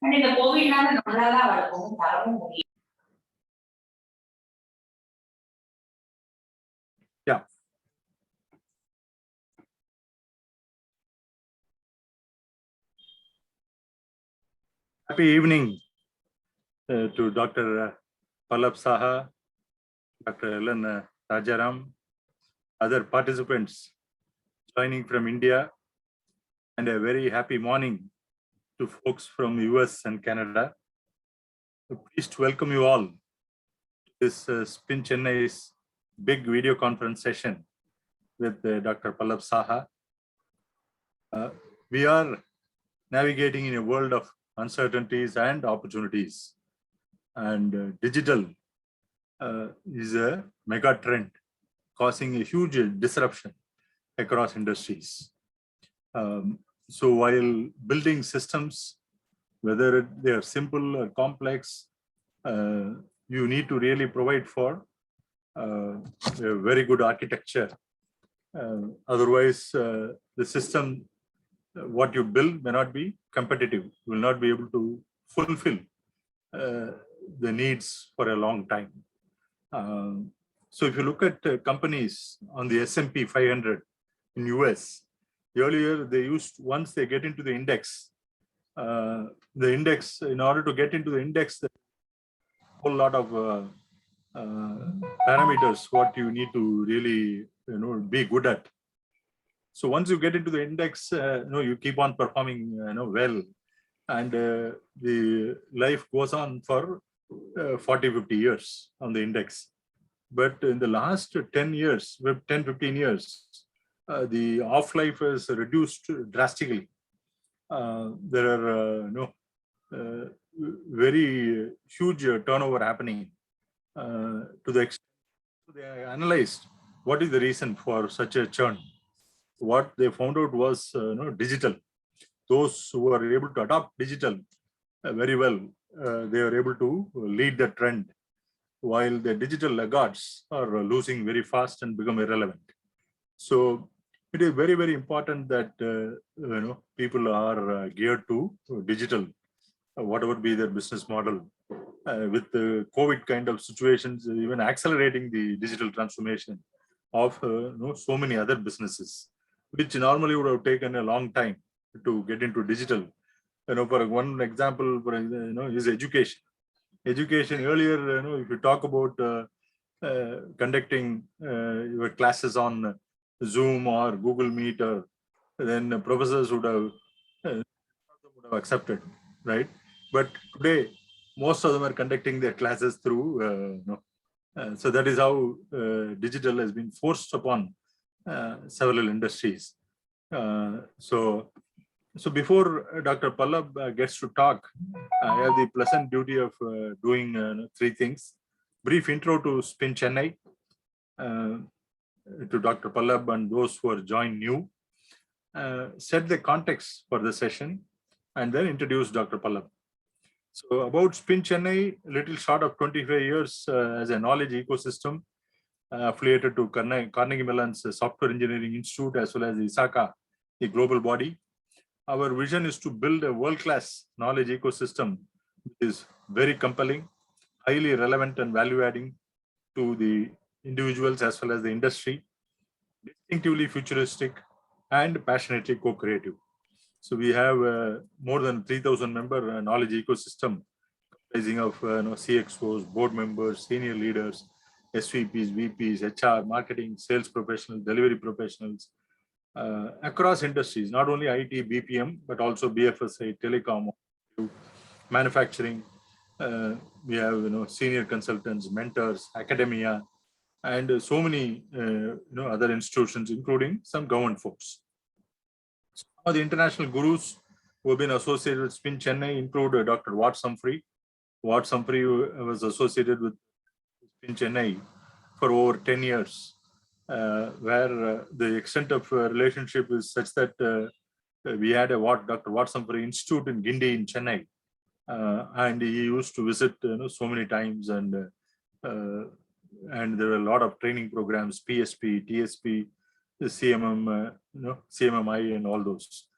And in the COVID now, yeah. Happy evening to Dr. Pallab Saha, Dr. Ellen Rajaram, other participants joining from India, and a very happy morning to folks from US and Canada. Pleased to welcome you all to this Spin Chennai's big video conference session with Dr. Pallab Saha. We are navigating in a world of uncertainties and opportunities, and digital is a mega trend causing a huge disruption across industries. So while building systems, whether they are simple or complex, you need to really provide for a very good architecture. Otherwise, the system, what you build may not be competitive, will not be able to fulfill the needs for a long time. So if you look at companies on the S&P 500 in US, earlier they used, once they get into the index, in order to get into the index, a whole lot of parameters what you need to really be good at. So once you get into the index, you keep on performing well, and the life goes on for 40-50 years on the index. But in the last 10 years, 10-15 years, the off-life has reduced drastically. There are very huge turnover happening to the extent they analyzed what is the reason for such a churn. What they found out was digital. Those who are able to adopt digital very well, they are able to lead the trend, while the digital laggards are losing very fast and become irrelevant. So it is very, very important that people are geared to digital, whatever be their business model. With the COVID kind of situations, even accelerating the digital transformation of so many other businesses, which normally would have taken a long time to get into digital. For one example, is education. Education earlier, if you talk about conducting your classes on Zoom or Google Meet, or then professors would have accepted, right? But today, most of them are conducting their classes through. So that is how digital has been forced upon several industries. So before Dr. Pallab gets to talk, I have the pleasant duty of doing three things. Brief intro to Spin Chennai, to Dr. Pallab and those who are joined new, set the context for the session, and then introduce Dr. Pallab. So about Spin Chennai, a little short of 25 years as a knowledge ecosystem affiliated to Carnegie Mellon's Software Engineering Institute, as well as ISACA, the global body. Our vision is to build a world-class knowledge ecosystem which is very compelling, highly relevant and value-adding to the individuals as well as the industry, distinctively futuristic, and passionately co-creative. So we have more than 3,000 member knowledge ecosystem comprising of CXOs, board members, senior leaders, SVPs, VPs, HR, marketing, sales professionals, delivery professionals, across industries, not only IT, BPM, but also BFSI, telecom, manufacturing. We have senior consultants, mentors, academia, and so many other institutions, including some government folks. Some of the international gurus who have been associated with Spin Chennai include Dr. Watts Humphrey. Watts Humphrey was associated with Spin Chennai for over 10 years. Where the extent of relationship is such that we had a Dr. Watts Humphrey Institute in Guindy in Chennai, and he used to visit so many times, and there were a lot of training programs, PSP, TSP, the CMM, CMMI, and all those.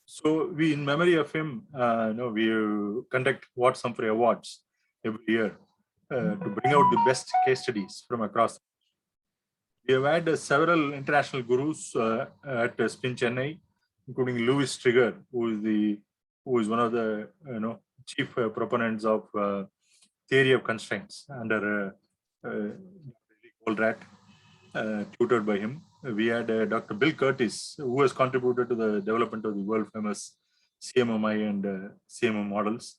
So we, in memory of him, we conduct Watts Humphrey Awards every year to bring out the best case studies from across. We have had several international gurus at Spin Chennai, including Louis Trigger, who is one of the chief proponents of theory of constraints under Goldratt, tutored by him. We had Dr. Bill Curtis, who has contributed to the development of the world famous CMMI and CMM models.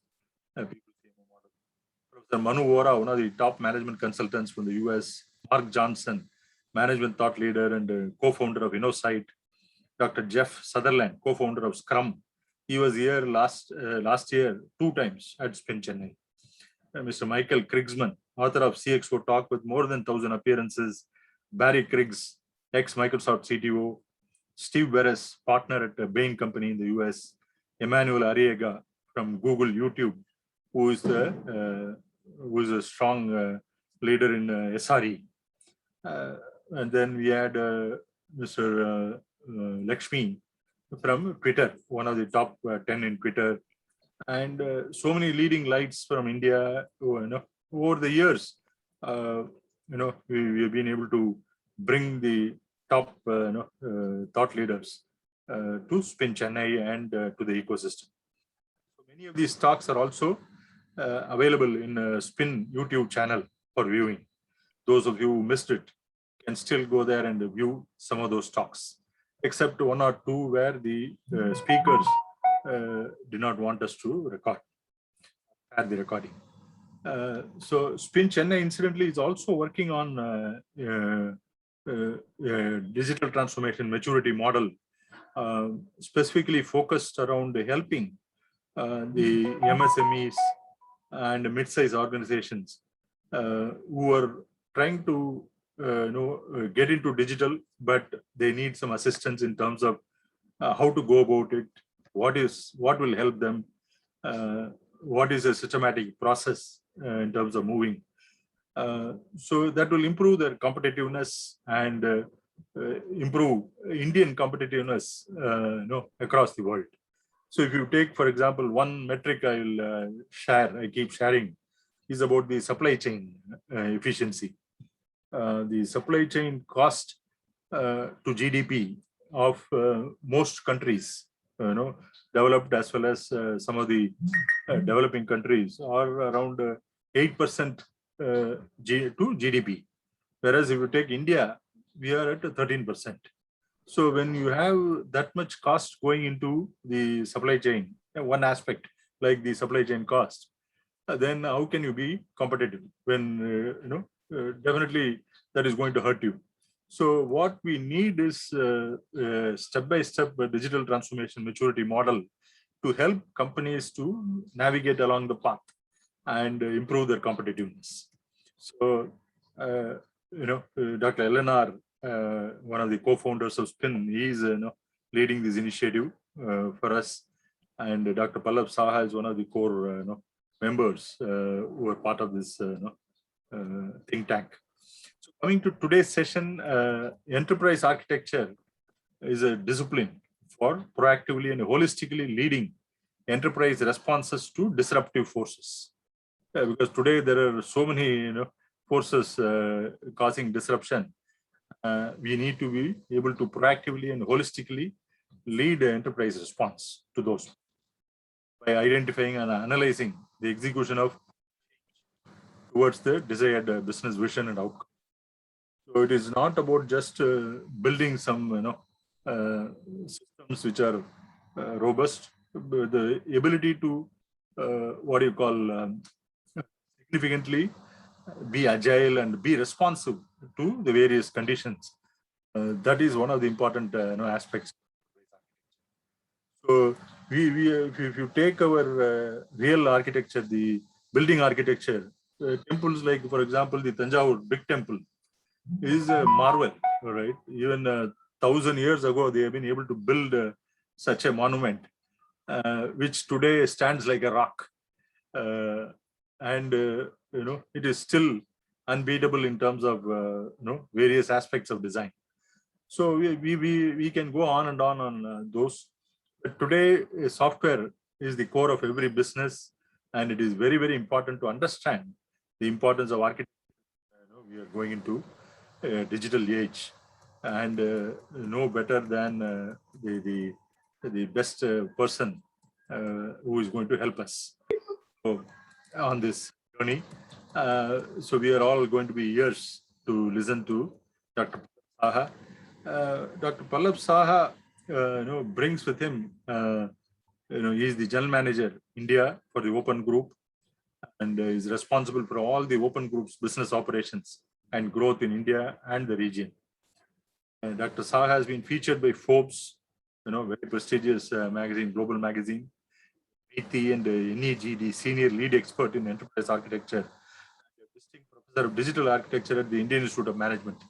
Professor Manu Vora, one of the top management consultants from the US. Mark Johnson, management thought leader and co-founder of InnoSight. Dr. Jeff Sutherland, co-founder of Scrum. He was here last year 2 times at Spin Chennai. Mr. Michael Krigsman, author of CXO Talk with more than 1,000 appearances. Barry Kriggs, ex-Microsoft CTO. Steve Beres, partner at Bain Company in the US. Emmanuel Arriaga from Google YouTube, who is a strong leader in SRE. And then we had Mr. Lakshmi from Twitter, one of the top 10 in Twitter, and so many leading lights from India. Over the years, we have been able to bring the top thought leaders to Spin Chennai and to the ecosystem. So many of these talks are also available in Spin YouTube channel for viewing. Those of you who missed it can still go there and view some of those talks, except 1 or 2 where the speakers did not want us to add the recording. So Spin Chennai, incidentally, is also working on digital transformation maturity model, specifically focused around helping the MSMEs and mid-sized organizations who are trying to get into digital, but they need some assistance in terms of how to go about it, what will help them, what is a systematic process in terms of moving. So that will improve their competitiveness and improve Indian competitiveness across the world. So if you take, for example, one metric I keep sharing, is about the supply chain efficiency. The supply chain cost to GDP of most countries, developed as well as some of the developing countries, are around 8% to GDP. Whereas if you take India, we are at 13%. So when you have that much cost going into the supply chain, one aspect like the supply chain cost, then how can you be competitive when definitely that is going to hurt you. So what we need is step-by-step digital transformation maturity model to help companies to navigate along the path and improve their competitiveness. So Dr. Eleanor, one of the co-founders of Spin, he is leading this initiative for us, and Dr. Pallab Saha is one of the core members who are part of this think tank. So coming to today's session, enterprise architecture is a discipline for proactively and holistically leading enterprise responses to disruptive forces. Because today there are so many forces causing disruption. We need to be able to proactively and holistically lead the enterprise response to those by identifying and analyzing the execution of towards the desired business vision and outcome. So it is not about just building some systems which are robust, but the ability to significantly be agile and be responsive to the various conditions. That is one of the important aspects. So if you take our real architecture, the building architecture, temples like, for example, the Tanjavur big temple is a marvel, right? Even 1,000 years ago, they have been able to build such a monument, which today stands like a rock. And it is still unbeatable in terms of various aspects of design. So we can go on and on those. But today, software is the core of every business, and it is very, very important to understand the importance of architecture. We are going into a digital age, and no better than the best person who is going to help us on this journey. So we are all going to be ears to listen to Dr. Saha. Dr. Pallab Saha, brings with him, he is the general manager India for the Open Group, and is responsible for all the Open Group's business operations and growth in India and the region. Dr. Saha has been featured by Forbes, very prestigious magazine, global magazine, MIT and NEG, the senior lead expert in enterprise architecture, visiting professor of digital architecture at the Indian Institute of Management.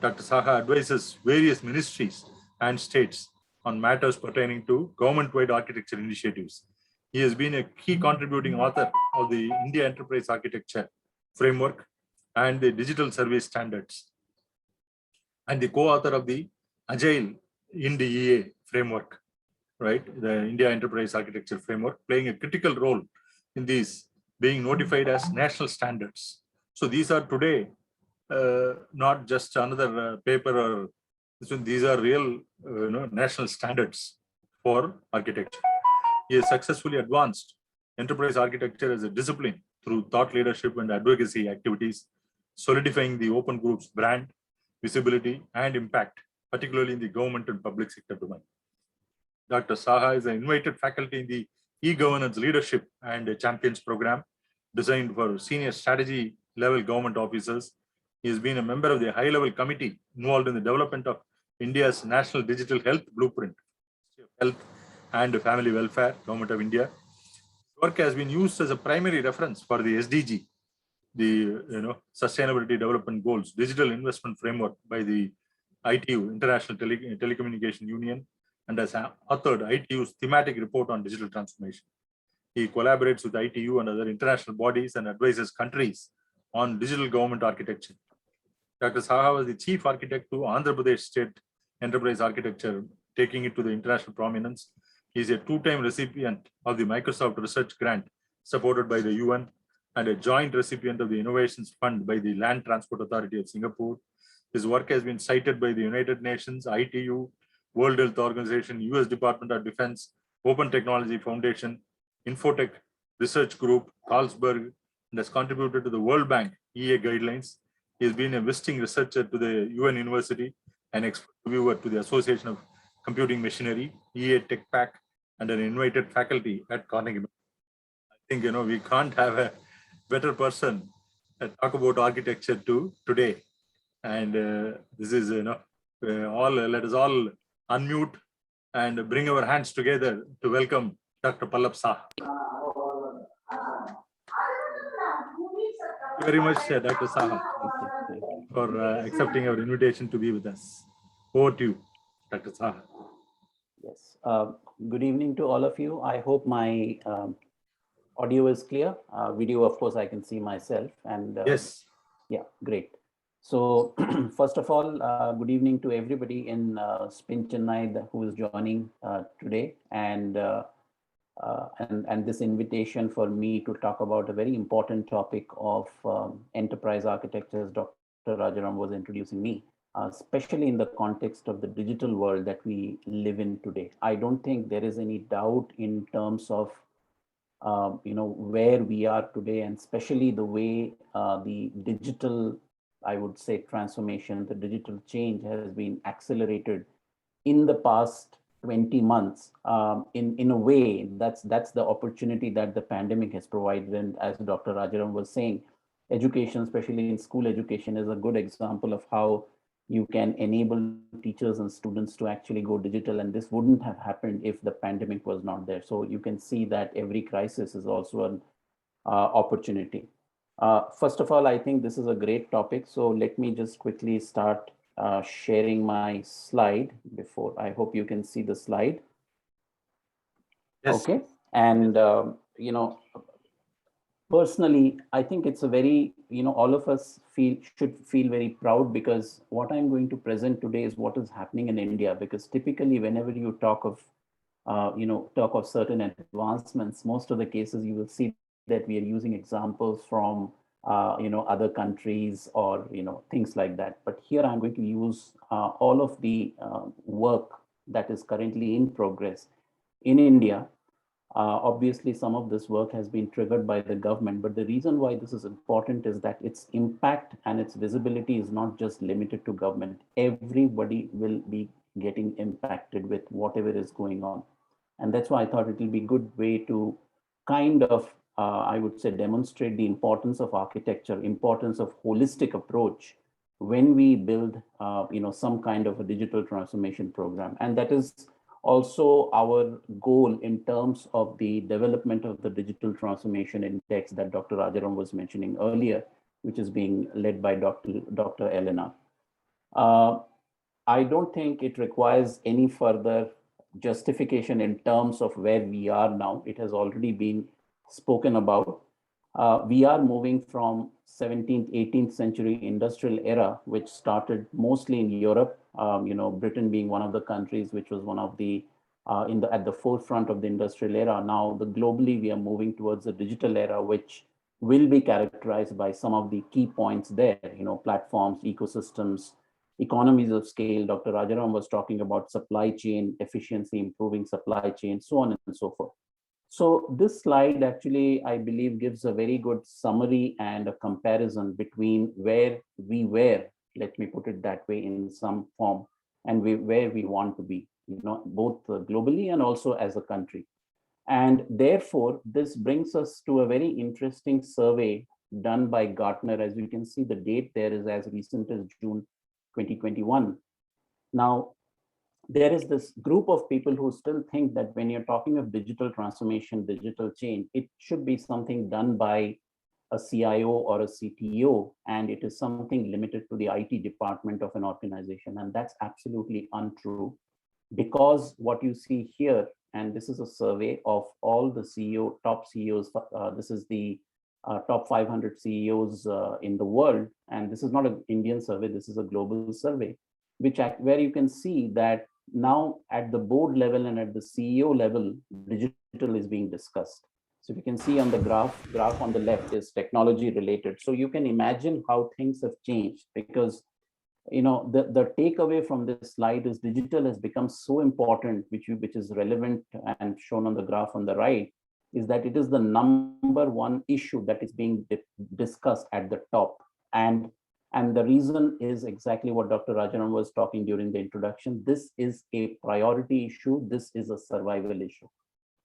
Dr. Saha advises various ministries and states on matters pertaining to government-wide architecture initiatives. He has been a key contributing author of the India Enterprise Architecture Framework and the Digital Service Standards, and the co-author of the Agile INDEA framework, right? The India Enterprise Architecture Framework, playing a critical role in these being notified as national standards. So these are today not just another paper, or these are real national standards for architecture. He has successfully advanced enterprise architecture as a discipline through thought leadership and advocacy activities, solidifying the Open Group's brand, visibility, and impact, particularly in the government and public sector domain. Dr. Saha is an invited faculty in the e-governance leadership and champions program designed for senior strategy level government officers. He has been a member of the high-level committee involved in the development of India's National Digital Health Blueprint, Health and Family Welfare, Government of India. His work has been used as a primary reference for the SDG, the Sustainability Development Goals, Digital Investment Framework by the ITU, International Telecommunication Union, and has authored ITU's thematic report on digital transformation. He collaborates with ITU and other international bodies and advises countries on digital government architecture. Dr. Saha was the chief architect to Andhra Pradesh State Enterprise Architecture, taking it to the international prominence. He is a two-time recipient of the Microsoft Research Grant supported by the UN and a joint recipient of the Innovations Fund by the Land Transport Authority of Singapore. His work has been cited by the United Nations, ITU, World Health Organization, US Department of Defense, Open Technology Foundation, Infotech Research Group, Carlsberg, and has contributed to the World Bank EA guidelines. He has been a visiting researcher to the UN University, an expert reviewer to the Association of Computing Machinery, EA Tech Pack, and an invited faculty at Carnegie. I think we can't have a better person talk about architecture today. And this is let us all unmute and bring our hands together to welcome Dr. Pallab Saha. Thank you very much, Dr. Saha, for accepting our invitation to be with us. Over to you, Dr. Saha. Yes. Good evening to all of you. I hope my audio is clear. Video, of course, I can see myself. And yes. Yeah, great. So first of all, good evening to everybody in Spin Chennai who is joining today, and this invitation for me to talk about a very important topic of enterprise architecture, as Dr. Rajaram was introducing me, especially in the context of the digital world that we live in today. I don't think there is any doubt in terms of where we are today, and especially the way the digital, I would say, transformation, the digital change has been accelerated in the past 20 months. In a way, that's the opportunity that the pandemic has provided. And as Dr. Rajaram was saying, education, especially in school education, is a good example of how you can enable teachers and students to actually go digital. And this wouldn't have happened if the pandemic was not there. So you can see that every crisis is also an opportunity. First of all, I think this is a great topic. So let me just quickly start sharing my slide before. I hope you can see the slide. Yes. Okay. And, personally, I think it's a very, all of us should feel very proud, because what I'm going to present today is what is happening in India. Because typically, whenever you talk of certain advancements, most of the cases you will see that we are using examples from other countries, or things like that. But here I'm going to use all of the work that is currently in progress in India. Obviously, some of this work has been triggered by the government, but the reason why this is important is that its impact and its visibility is not just limited to government. Everybody will be getting impacted with whatever is going on. And that's why I thought it will be a good way to kind of, I would say, demonstrate the importance of architecture, importance of holistic approach when we build, some kind of a digital transformation program. And that is also our goal in terms of the development of the digital transformation index that Dr. Rajaram was mentioning earlier, which is being led by Dr. Elena. I don't think it requires any further justification in terms of where we are now. It has already been spoken about. We are moving from 17th, 18th century industrial era, which started mostly in Europe, Britain being one of the countries which was one of the at the forefront of the industrial era. Now, globally, we are moving towards the digital era, which will be characterized by some of the key points there, platforms, ecosystems, economies of scale. Dr. Rajaram was talking about supply chain efficiency, improving supply chain, so on and so forth. So this slide actually, I believe, gives a very good summary and a comparison between where we were, let me put it that way in some form, and where we want to be, both globally and also as a country. And therefore, this brings us to a very interesting survey done by Gartner. As you can see, the date there is as recent as June 2021. Now, there is this group of people who still think that when you're talking of digital transformation, digital change, it should be something done by a CIO or a CTO, and it is something limited to the IT department of an organization. And that's absolutely untrue, because what you see here, and this is a survey of all the top CEOs, this is the top 500 CEOs in the world. And this is not an Indian survey, this is a global survey, where you can see that now at the board level and at the CEO level, digital is being discussed. So if you can see on the graph on the left is technology related. So you can imagine how things have changed, because the takeaway from this slide is digital has become so important, which is relevant and shown on the graph on the right, is that it is the number one issue that is being discussed at the top. And the reason is exactly what Dr. Rajaram was talking during the introduction. This is a priority issue. This is a survival issue.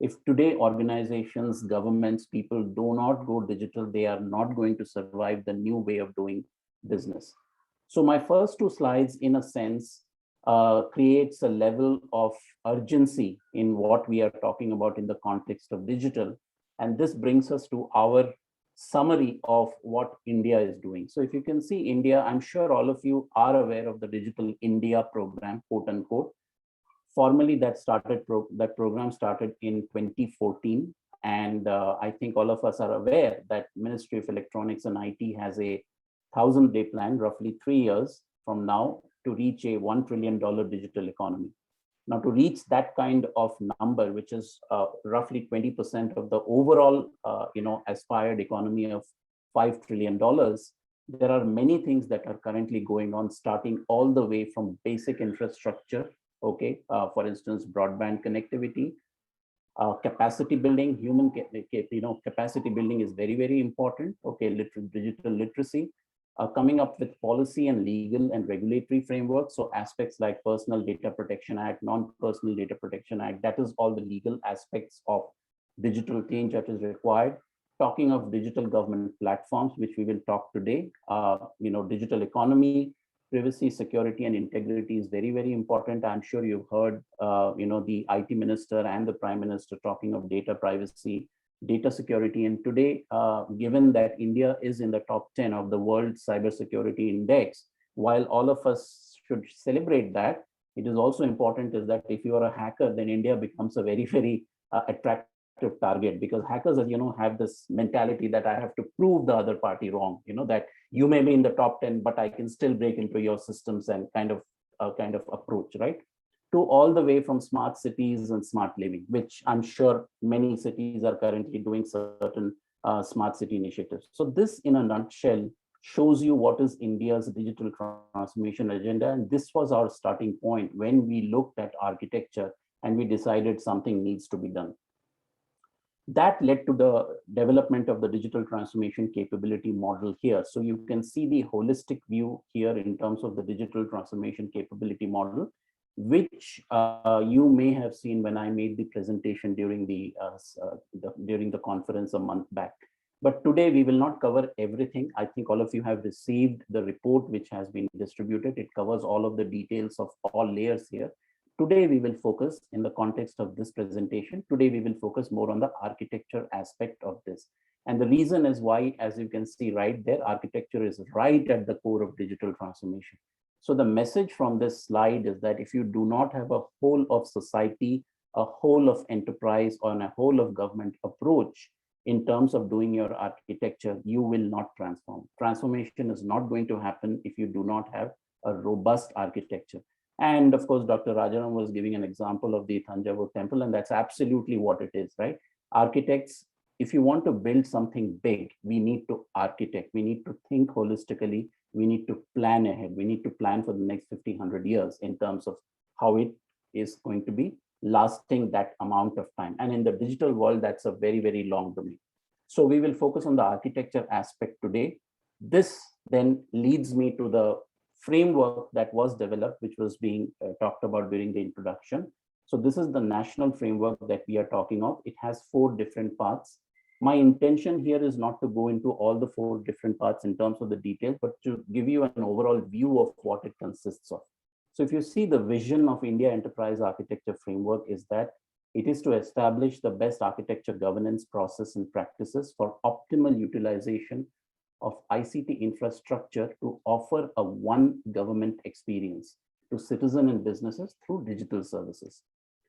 If today organizations, governments, people do not go digital, they are not going to survive the new way of doing business. So my first two slides, in a sense, creates a level of urgency in what we are talking about in the context of digital. And this brings us to our summary of what India is doing. So if you can see India, I'm sure all of you are aware of the Digital India program, quote unquote. Formally, that program started in 2014. And I think all of us are aware that Ministry of Electronics and IT has a 1,000-day plan, roughly 3 years from now, to reach a $1 trillion digital economy. Now, to reach that kind of number, which is roughly 20% of the overall, aspired economy of $5 trillion, there are many things that are currently going on, starting all the way from basic infrastructure. Okay, for instance, broadband connectivity, capacity building, capacity building is very, very important. Okay, digital literacy. Coming up with policy and legal and regulatory frameworks. So aspects like Personal Data Protection Act, Non-Personal Data Protection Act, that is all the legal aspects of digital change that is required. Talking of digital government platforms, which we will talk today, digital economy, privacy, security, and integrity is very, very important. I'm sure you've heard, the IT minister and the prime minister talking of data privacy, data security. And today, given that India is in the top 10 of the World Cybersecurity Index, while all of us should celebrate that, it is also important is that if you are a hacker, then India becomes a very, very attractive attractive target, because hackers, as you know, have this mentality that I have to prove the other party wrong, that you may be in the top 10, but I can still break into your systems, and kind of approach, right? To all the way from smart cities and smart living, which I'm sure many cities are currently doing certain smart city initiatives. So this, in a nutshell, shows you what is India's digital transformation agenda. And this was our starting point when we looked at architecture and we decided something needs to be done. That led to the development of the digital transformation capability model here. So you can see the holistic view here in terms of the digital transformation capability model, which you may have seen when I made the presentation during the conference a month back. But today we will not cover everything. I think all of you have received the report which has been distributed. It covers all of the details of all layers here. Today we will focus, in the context of this presentation, today we will focus more on the architecture aspect of this. And the reason is why, as you can see right there, architecture is right at the core of digital transformation. So the message from this slide is that if you do not have a whole of society, a whole of enterprise, or a whole of government approach in terms of doing your architecture, you will not transform. Transformation is not going to happen if you do not have a robust architecture. And of course, Dr. Rajaram was giving an example of the Thanjavur temple, and that's absolutely what it is, right? Architects, if you want to build something big, we need to architect, we need to think holistically, we need to plan ahead, we need to plan for the next 50, 100 years in terms of how it is going to be lasting that amount of time. And in the digital world, that's a very, very long domain. So we will focus on the architecture aspect today. This then leads me to the framework that was developed, which was being talked about during the introduction. So this is the national framework that we are talking of. It has 4 different parts. My intention here is not to go into all the 4 different parts in terms of the details, but to give you an overall view of what it consists of. So if you see, the vision of India Enterprise Architecture Framework is that it is to establish the best architecture governance process and practices for optimal utilization of ICT infrastructure to offer a one government experience to citizens and businesses through digital services.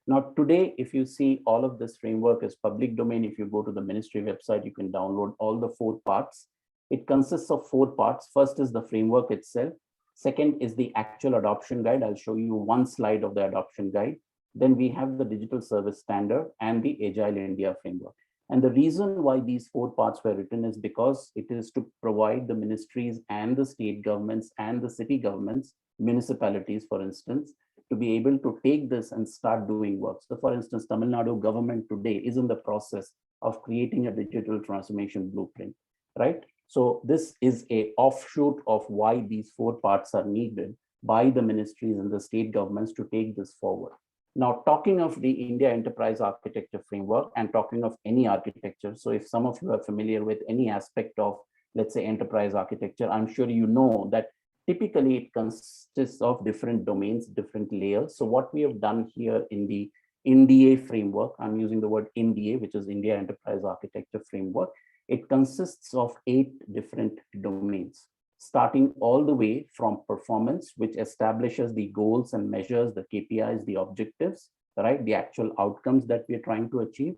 Now, today, if you see, all of this framework is public domain. If you go to the ministry website, you can download all the 4 parts. It consists of 4 parts. First is the framework itself. Second is the actual adoption guide. I'll show you one slide of the adoption guide. Then we have the digital service standard and the Agile India framework. And the reason why these 4 parts were written is because it is to provide the ministries and the state governments and the city governments, municipalities, for instance, to be able to take this and start doing work. So for instance, Tamil Nadu government today is in the process of creating a digital transformation blueprint, right? So this is a offshoot of why these 4 parts are needed by the ministries and the state governments to take this forward. Now, talking of the India Enterprise Architecture Framework and talking of any architecture, so if some of you are familiar with any aspect of, let's say, enterprise architecture, I'm sure you know that typically it consists of different domains, different layers. So what we have done here in the INDA framework, I'm using the word INDA, which is India Enterprise Architecture Framework. It consists of 8 different domains, starting all the way from performance, which establishes the goals and measures, the KPIs, the objectives, right? The actual outcomes that we are trying to achieve.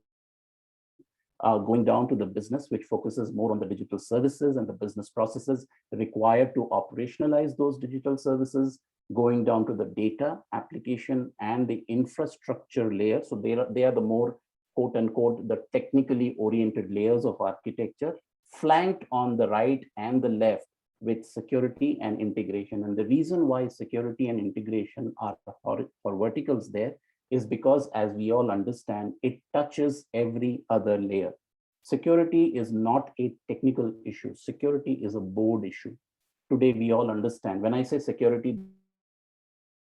Going down to the business, which focuses more on the digital services and the business processes required to operationalize those digital services, going down to the data, application, and the infrastructure layer. So they are the more, quote unquote, the technically oriented layers of architecture, flanked on the right and the left with security and integration. And the reason why security and integration are for verticals there is because, as we all understand, it touches every other layer. Security is not a technical issue. Security is a board issue. Today, we all understand. When I say security,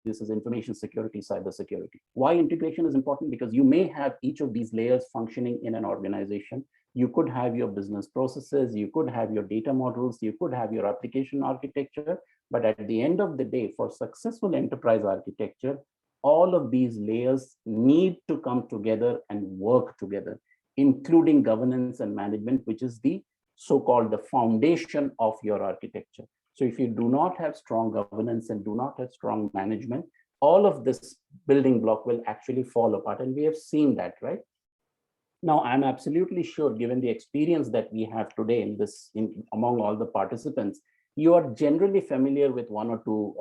this is information security, cyber security. Why integration is important? Because you may have each of these layers functioning in an organization. You could have your business processes, you could have your data models, you could have your application architecture, but at the end of the day, for successful enterprise architecture, all of these layers need to come together and work together, including governance and management, which is the so-called the foundation of your architecture. So if you do not have strong governance and do not have strong management, all of this building block will actually fall apart. And we have seen that, right? Now, I'm absolutely sure, given the experience that we have today among all the participants, you are generally familiar with one or two,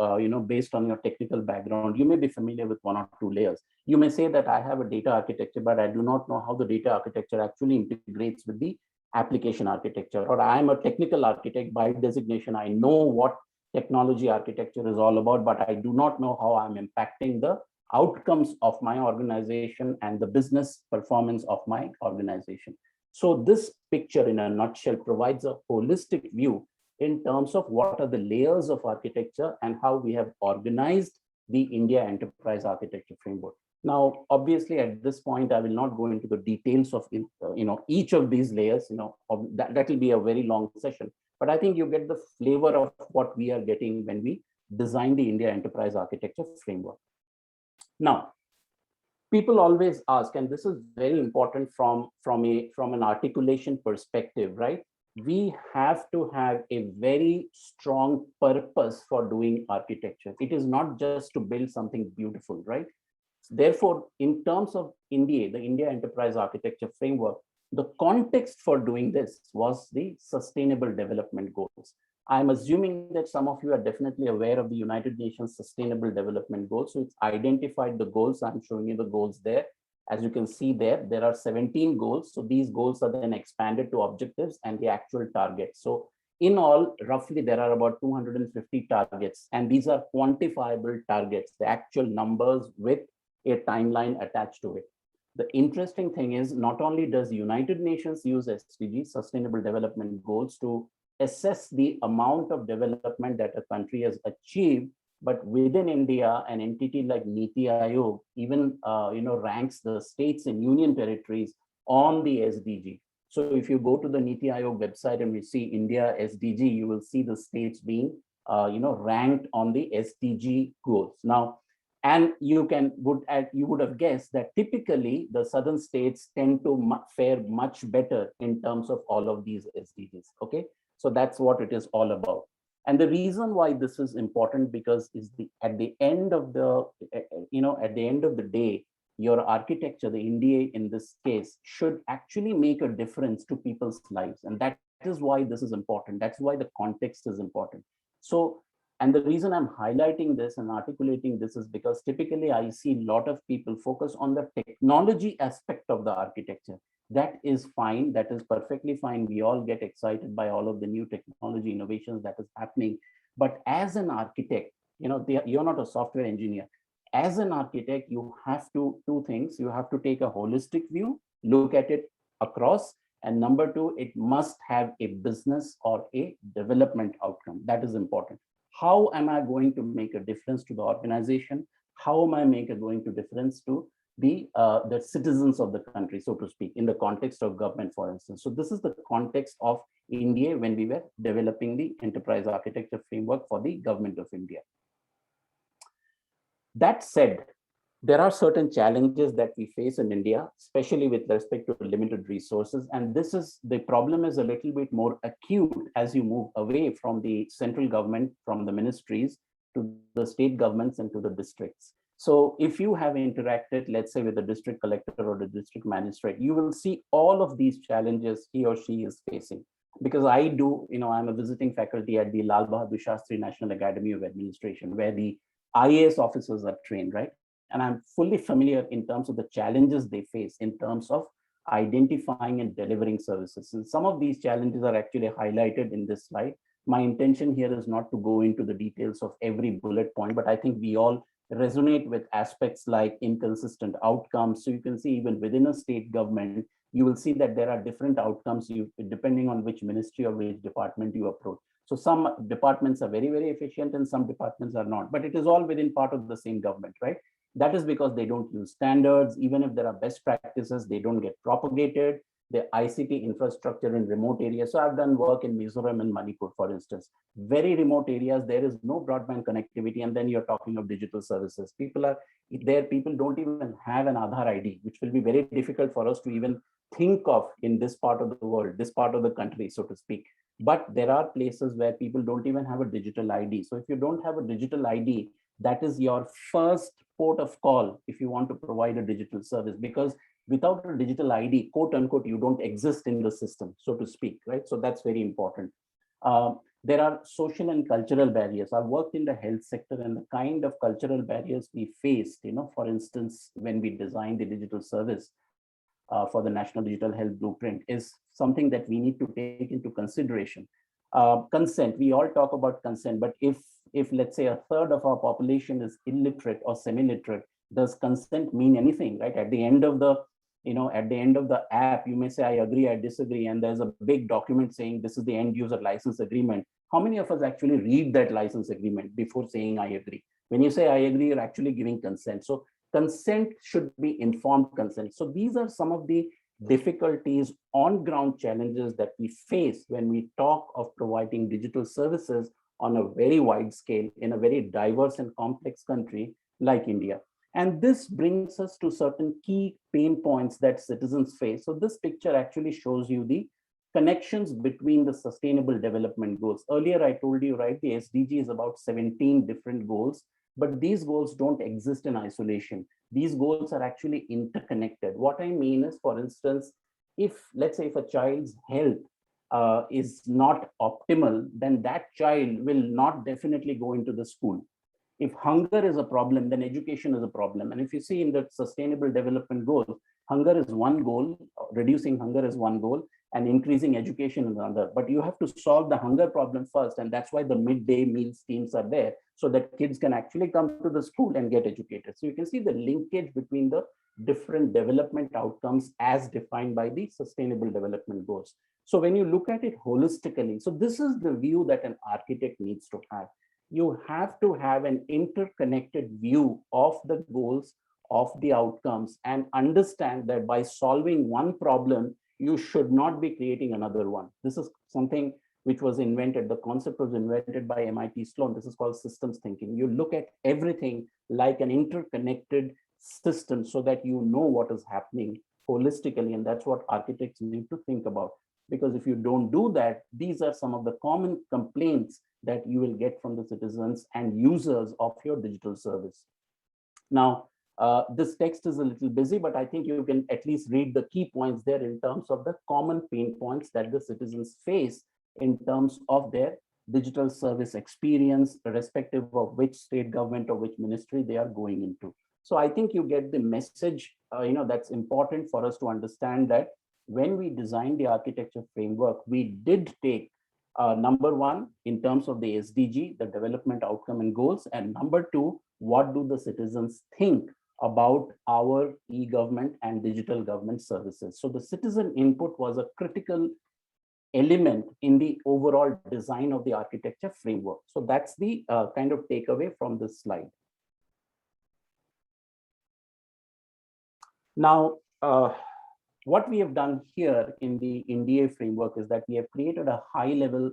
based on your technical background, you may be familiar with one or two layers. You may say that I have a data architecture, but I do not know how the data architecture actually integrates with the application architecture, or I am a technical architect by designation. I know what technology architecture is all about, but I do not know how I'm impacting the outcomes of my organization and the business performance of my organization. So this picture in a nutshell provides a holistic view in terms of what are the layers of architecture and how we have organized the India Enterprise Architecture Framework. Now, obviously, at this point, I will not go into the details of each of these layers. That will be a very long session. But I think you get the flavor of what we are getting when we design the India Enterprise Architecture Framework. Now, people always ask, and this is very important from an articulation perspective, right? We have to have a very strong purpose for doing architecture. It is not just to build something beautiful, right? Therefore, in terms of India, the India Enterprise Architecture Framework, the context for doing this was the Sustainable Development Goals. I'm assuming that some of you are definitely aware of the United Nations Sustainable Development Goals. So it's identified the goals. I'm showing you the goals there. As you can see there are 17 goals. So these goals are then expanded to objectives and the actual targets. So in all, roughly there are about 250 targets, and these are quantifiable targets, the actual numbers with a timeline attached to it. The interesting thing is, not only does the United Nations use SDGs, Sustainable Development Goals, to assess the amount of development that a country has achieved, but within India, an entity like Niti Aayog even ranks the states and union territories on the SDG. So if you go to the Niti Aayog website and we see India SDG, you will see the states being ranked on the SDG goals. Now, and you would have guessed that typically the southern states tend to fare much better in terms of all of these SDGs. Okay, so that's what it is all about. And the reason why this is important, because at the end of the day, your architecture, the India in this case, should actually make a difference to people's lives, and that is why this is important. That's why the context is important. So. And the reason I'm highlighting this and articulating this is because typically I see a lot of people focus on the technology aspect of the architecture. That is fine. That is perfectly fine. We all get excited by all of the new technology innovations that is happening. But as an architect, you're not a software engineer. As an architect, you have to do two things. You have to take a holistic view, look at it across. And number two, it must have a business or a development outcome. That is important. How am I going to make a difference to the organization? How am I going to difference to the citizens of the country, so to speak, in the context of government, for instance? So this is the context of India when we were developing the enterprise architecture framework for the government of India. That said, there are certain challenges that we face in India, especially with respect to limited resources. And the problem is a little bit more acute as you move away from the central government, from the ministries, to the state governments and to the districts. So if you have interacted, let's say, with the district collector or the district magistrate, you will see all of these challenges he or she is facing. Because I'm a visiting faculty at the Lal Bahadur Shastri National Academy of Administration, where the IAS officers are trained, right? And I'm fully familiar in terms of the challenges they face in terms of identifying and delivering services. And some of these challenges are actually highlighted in this slide. My intention here is not to go into the details of every bullet point, but I think we all resonate with aspects like inconsistent outcomes. So you can see even within a state government, you will see that there are different outcomes depending on which ministry or which department you approach. So some departments are very, very efficient and some departments are not, but it is all within part of the same government, right? That is because they don't use standards. Even if there are best practices, they don't get propagated. The ICT infrastructure in remote areas. So I've done work in Mizoram and Manipur, for instance. Very remote areas, there is no broadband connectivity, and then you're talking of digital services. People don't even have an Aadhaar ID, which will be very difficult for us to even think of in this part of the world, this part of the country, so to speak. But there are places where people don't even have a digital ID. So if you don't have a digital ID, that is your first port of call if you want to provide a digital service, because without a digital ID, quote unquote, you don't exist in the system, so to speak, right? So that's very important. There are social and cultural barriers. I've worked in the health sector, and the kind of cultural barriers we faced, for instance, when we designed the digital service for the National Digital Health Blueprint, is something that we need to take into consideration. Consent, we all talk about consent, but if let's say a third of our population is illiterate or semi-literate, does consent mean anything, right? At the end of the app, you may say, I agree, I disagree, and there's a big document saying this is the end user license agreement. How many of us actually read that license agreement before saying I agree? When you say I agree, you're actually giving consent. So consent should be informed consent. So these are some of the difficulties, on ground challenges that we face when we talk of providing digital services on a very wide scale in a very diverse and complex country like India. And this brings us to certain key pain points that citizens face. So this picture actually shows you the connections between the sustainable development goals. Earlier, I told you, right, the SDG is about 17 different goals, but these goals don't exist in isolation. These goals are actually interconnected. What I mean is, for instance, let's say if a child's health is not optimal, then that child will not definitely go into the school. If hunger is a problem, then education is a problem. And if you see in the sustainable development goal, hunger is one goal, reducing hunger is one goal, and increasing education is another. But you have to solve the hunger problem first. And that's why the midday meal schemes are there, so that kids can actually come to the school and get educated. So you can see the linkage between the different development outcomes as defined by the sustainable development goals. So when you look at it holistically, so this is the view that an architect needs to have. You have to have an interconnected view of the goals, of the outcomes, and understand that by solving one problem, you should not be creating another one. This is something which was invented. The concept was invented by MIT Sloan. This is called systems thinking. You look at everything like an interconnected system so that you know what is happening holistically. And that's what architects need to think about. Because if you don't do that, these are some of the common complaints that you will get from the citizens and users of your digital service. Now, this text is a little busy, but I think you can at least read the key points there in terms of the common pain points that the citizens face in terms of their digital service experience, irrespective of which state government or which ministry they are going into. So I think you get the message, that's important for us to understand, that when we designed the architecture framework, we did take number one, in terms of the SDG, the development outcome and goals, and number two, what do the citizens think about our e-government and digital government services. So the citizen input was a critical element in the overall design of the architecture framework. So that's the kind of takeaway from this slide. Now, what we have done here in the NDA framework is that we have created a high-level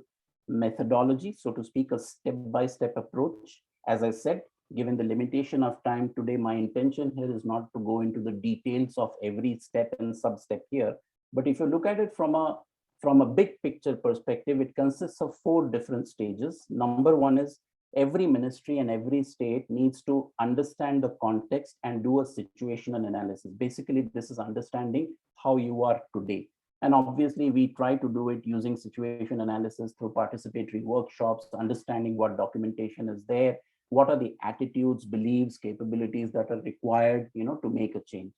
methodology, so to speak, a step-by-step approach. As I said, given the limitation of time today, my intention here is not to go into the details of every step and sub-step here. But if you look at it from a big picture perspective, it consists of 4 different stages. Number one is every ministry and every state needs to understand the context and do a situational analysis. Basically, this is understanding how you are today. And obviously, we try to do it using situation analysis through participatory workshops, understanding what documentation is there, what are the attitudes, beliefs, capabilities that are required, to make a change.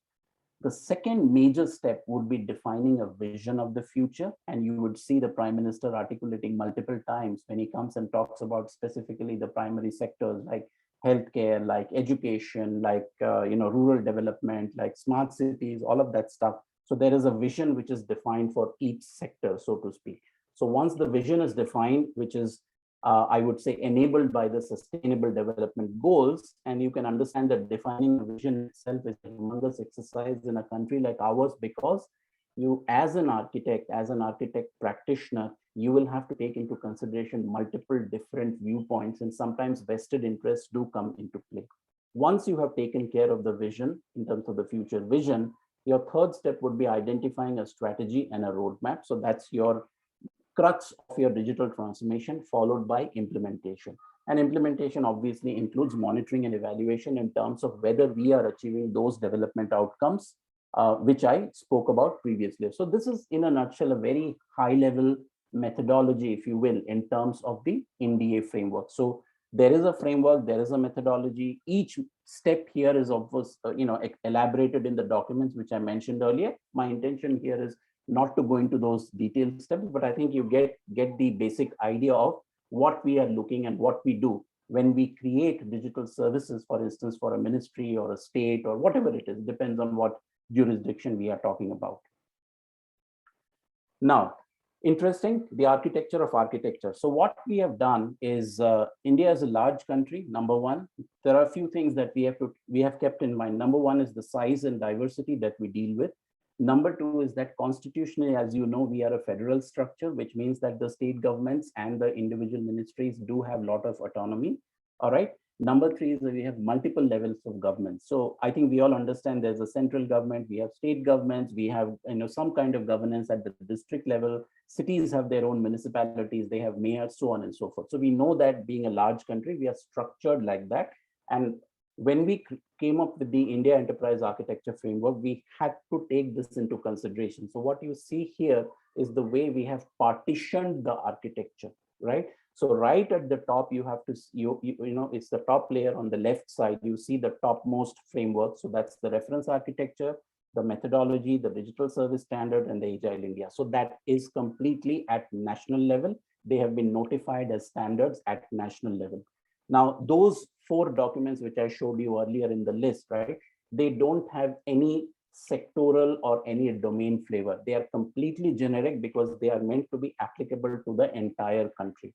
The second major step would be defining a vision of the future. And you would see the Prime Minister articulating multiple times when he comes and talks about specifically the primary sectors like healthcare, like education, like rural development, like smart cities, all of that stuff. So there is a vision which is defined for each sector, so to speak. So once the vision is defined, which is I would say enabled by the sustainable development goals, and you can understand that defining a vision itself is a humongous exercise in a country like ours, because you, as an architect practitioner, you will have to take into consideration multiple different viewpoints, and sometimes vested interests do come into play. Once you have taken care of the vision in terms of the future vision, your third step would be identifying a strategy and a roadmap. So that's your crux of your digital transformation, followed by implementation. And implementation obviously includes monitoring and evaluation in terms of whether we are achieving those development outcomes which I spoke about previously. So this is in a nutshell, a very high level methodology, if you will, in terms of the NDA framework. So there is a framework, there is a methodology. Each step here is of course, elaborated in the documents which I mentioned earlier. My intention here is not to go into those detailed steps, but I think you get the basic idea of what we are looking and what we do when we create digital services, for instance, for a ministry or a state or whatever it is, depends on what jurisdiction we are talking about. Now, interesting, the architecture of architecture. So what we have done is, India is a large country, number one. There are a few things that we have kept in mind. Number one is the size and diversity that we deal with. Number two is that constitutionally, as you know, we are a federal structure, which means that the state governments and the individual ministries do have a lot of autonomy. All right. Number three is that we have multiple levels of government. So I think we all understand there's a central government, we have state governments, we have some kind of governance at the district level. Cities have their own municipalities, they have mayors, so on and so forth. So we know that being a large country, we are structured like that. And when we came up with the India Enterprise Architecture Framework, we had to take this into consideration. So what you see here is the way we have partitioned the architecture, right? So right at the top, you have to, it's the top layer on the left side, you see the topmost framework. So that's the reference architecture, the methodology, the digital service standard, and the Agile India. So that is completely at national level. They have been notified as standards at national level. Now, those 4 documents which I showed you earlier in the list, right? They don't have any sectoral or any domain flavor. They are completely generic because they are meant to be applicable to the entire country.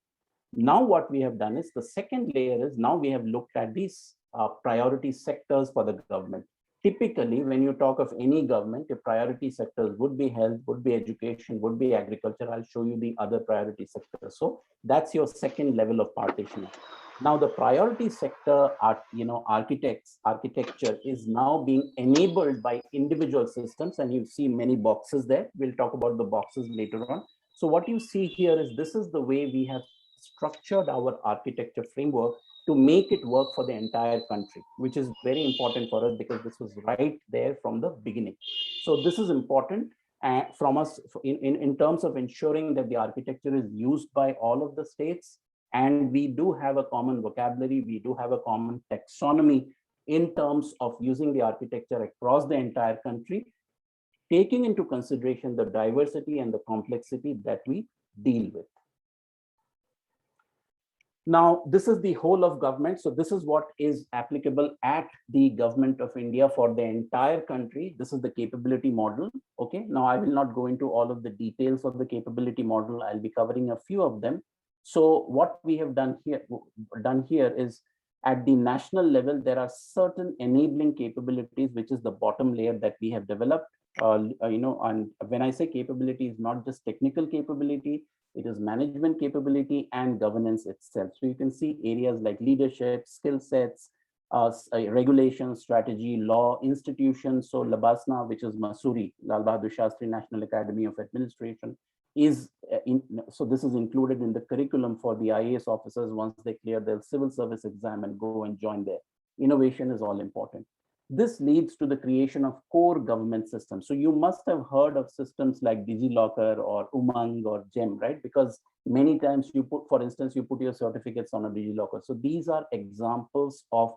Now, what we have done is the second layer is now we have looked at these priority sectors for the government. Typically, when you talk of any government, the priority sectors would be health, would be education, would be agriculture. I'll show you the other priority sectors. So that's your second level of partitioning. Now, the priority sector architecture is now being enabled by individual systems, and you see many boxes there. We'll talk about the boxes later on. So what you see here is this is the way we have structured our architecture framework to make it work for the entire country, which is very important for us because this was right there from the beginning. So this is important from us in terms of ensuring that the architecture is used by all of the states. And we do have a common vocabulary, we do have a common taxonomy in terms of using the architecture across the entire country, taking into consideration the diversity and the complexity that we deal with. Now, this is the whole of government. So this is what is applicable at the government of India for the entire country. This is the capability model. Okay, now I will not go into all of the details of the capability model. I'll be covering a few of them. So what we have done here is at the national level, there are certain enabling capabilities, which is the bottom layer that we have developed. And when I say capability, it's not just technical capability, it is management capability and governance itself. So you can see areas like leadership, skill sets, regulation, strategy, law, institutions. So Labasna, which is Masuri, Lal Bahadur Shastri National Academy of Administration, is so this is included in the curriculum for the IAS officers once they clear their civil service exam and go and join there. Innovation is all important. This leads to the creation of core government systems. So you must have heard of systems like DigiLocker or Umang or GEM, right? Because many times you put, for instance, you put your certificates on a DigiLocker. So these are examples of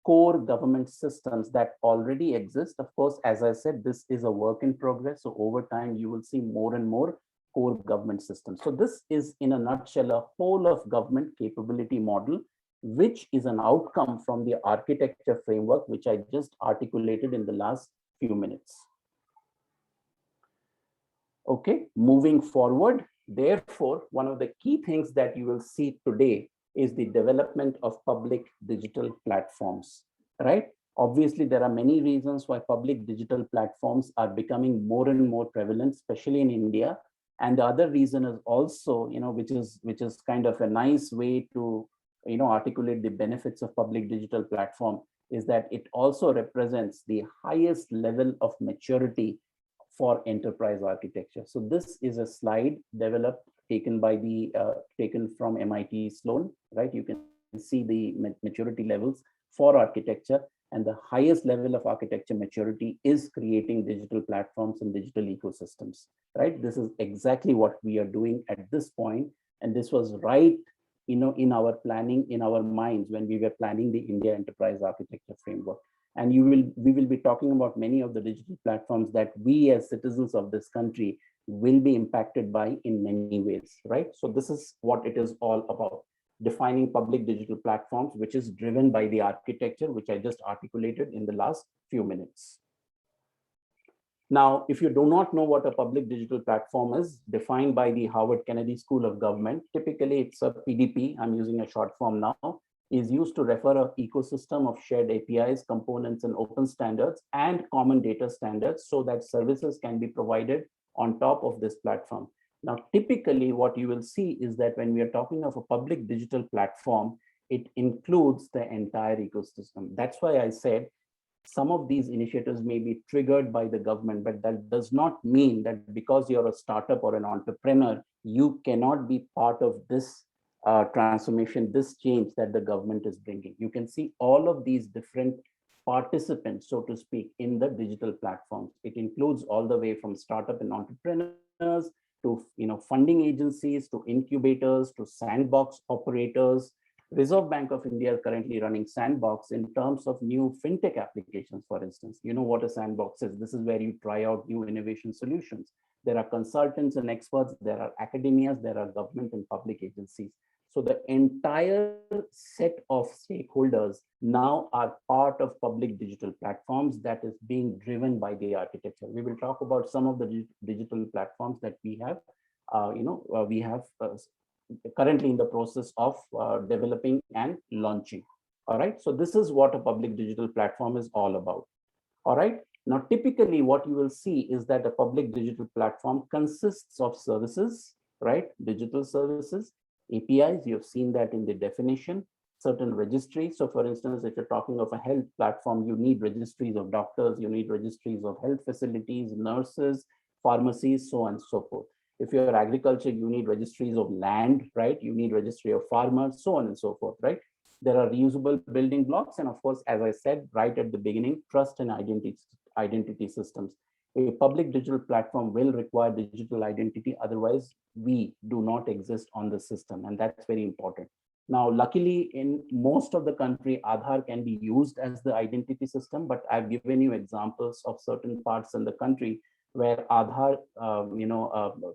core government systems that already exist. Of course, as I said, this is a work in progress. So over time, you will see more and more core government systems. So this is in a nutshell, a whole of government capability model, which is an outcome from the architecture framework, which I just articulated in the last few minutes. Okay, moving forward, therefore, one of the key things that you will see today is the development of public digital platforms, right? Obviously, there are many reasons why public digital platforms are becoming more and more prevalent, especially in India. And the other reason is also, which is kind of a nice way to, articulate the benefits of public digital platform, is that it also represents the highest level of maturity for enterprise architecture. So this is a slide developed, taken from MIT Sloan, right? You can see the maturity levels for architecture. And the highest level of architecture maturity is creating digital platforms and digital ecosystems, right? This is exactly what we are doing at this point. And this was right, in our planning, in our minds when we were planning the India Enterprise Architecture Framework. And we will be talking about many of the digital platforms that we as citizens of this country will be impacted by in many ways, right? So this is what it is all about. Defining public digital platforms, which is driven by the architecture, which I just articulated in the last few minutes. Now, if you do not know what a public digital platform is, defined by the Harvard Kennedy School of Government, typically it's a PDP, I'm using a short form now, is used to refer an ecosystem of shared APIs, components, and open standards and common data standards so that services can be provided on top of this platform. Now, typically what you will see is that when we are talking of a public digital platform, it includes the entire ecosystem. That's why I said some of these initiatives may be triggered by the government, but that does not mean that because you're a startup or an entrepreneur, you cannot be part of this transformation, this change that the government is bringing. You can see all of these different participants, so to speak, in the digital platforms. It includes all the way from startup and entrepreneurs to funding agencies, to incubators, to sandbox operators. Reserve Bank of India is currently running sandbox in terms of new fintech applications, for instance. You know what a sandbox is. This is where you try out new innovation solutions. There are consultants and experts, there are academias, there are government and public agencies. So the entire set of stakeholders now are part of public digital platforms that is being driven by the architecture. We will talk about some of the digital platforms that we have, currently in the process of developing and launching. All right, so this is what a public digital platform is all about. All right, now typically what you will see is that a public digital platform consists of services, right? Digital services, APIs, you've seen that in the definition, certain registries. So for instance, if you're talking of a health platform, you need registries of doctors, you need registries of health facilities, nurses, pharmacies, so on and so forth. If you're agriculture, you need registries of land, right? You need registry of farmers, so on and so forth, right? There are reusable building blocks. And of course, as I said right at the beginning, trust and identity systems. A public digital platform will require digital identity. Otherwise, we do not exist on the system. And that's very important. Now, luckily, in most of the country, Aadhaar can be used as the identity system, but I've given you examples of certain parts in the country where Aadhaar,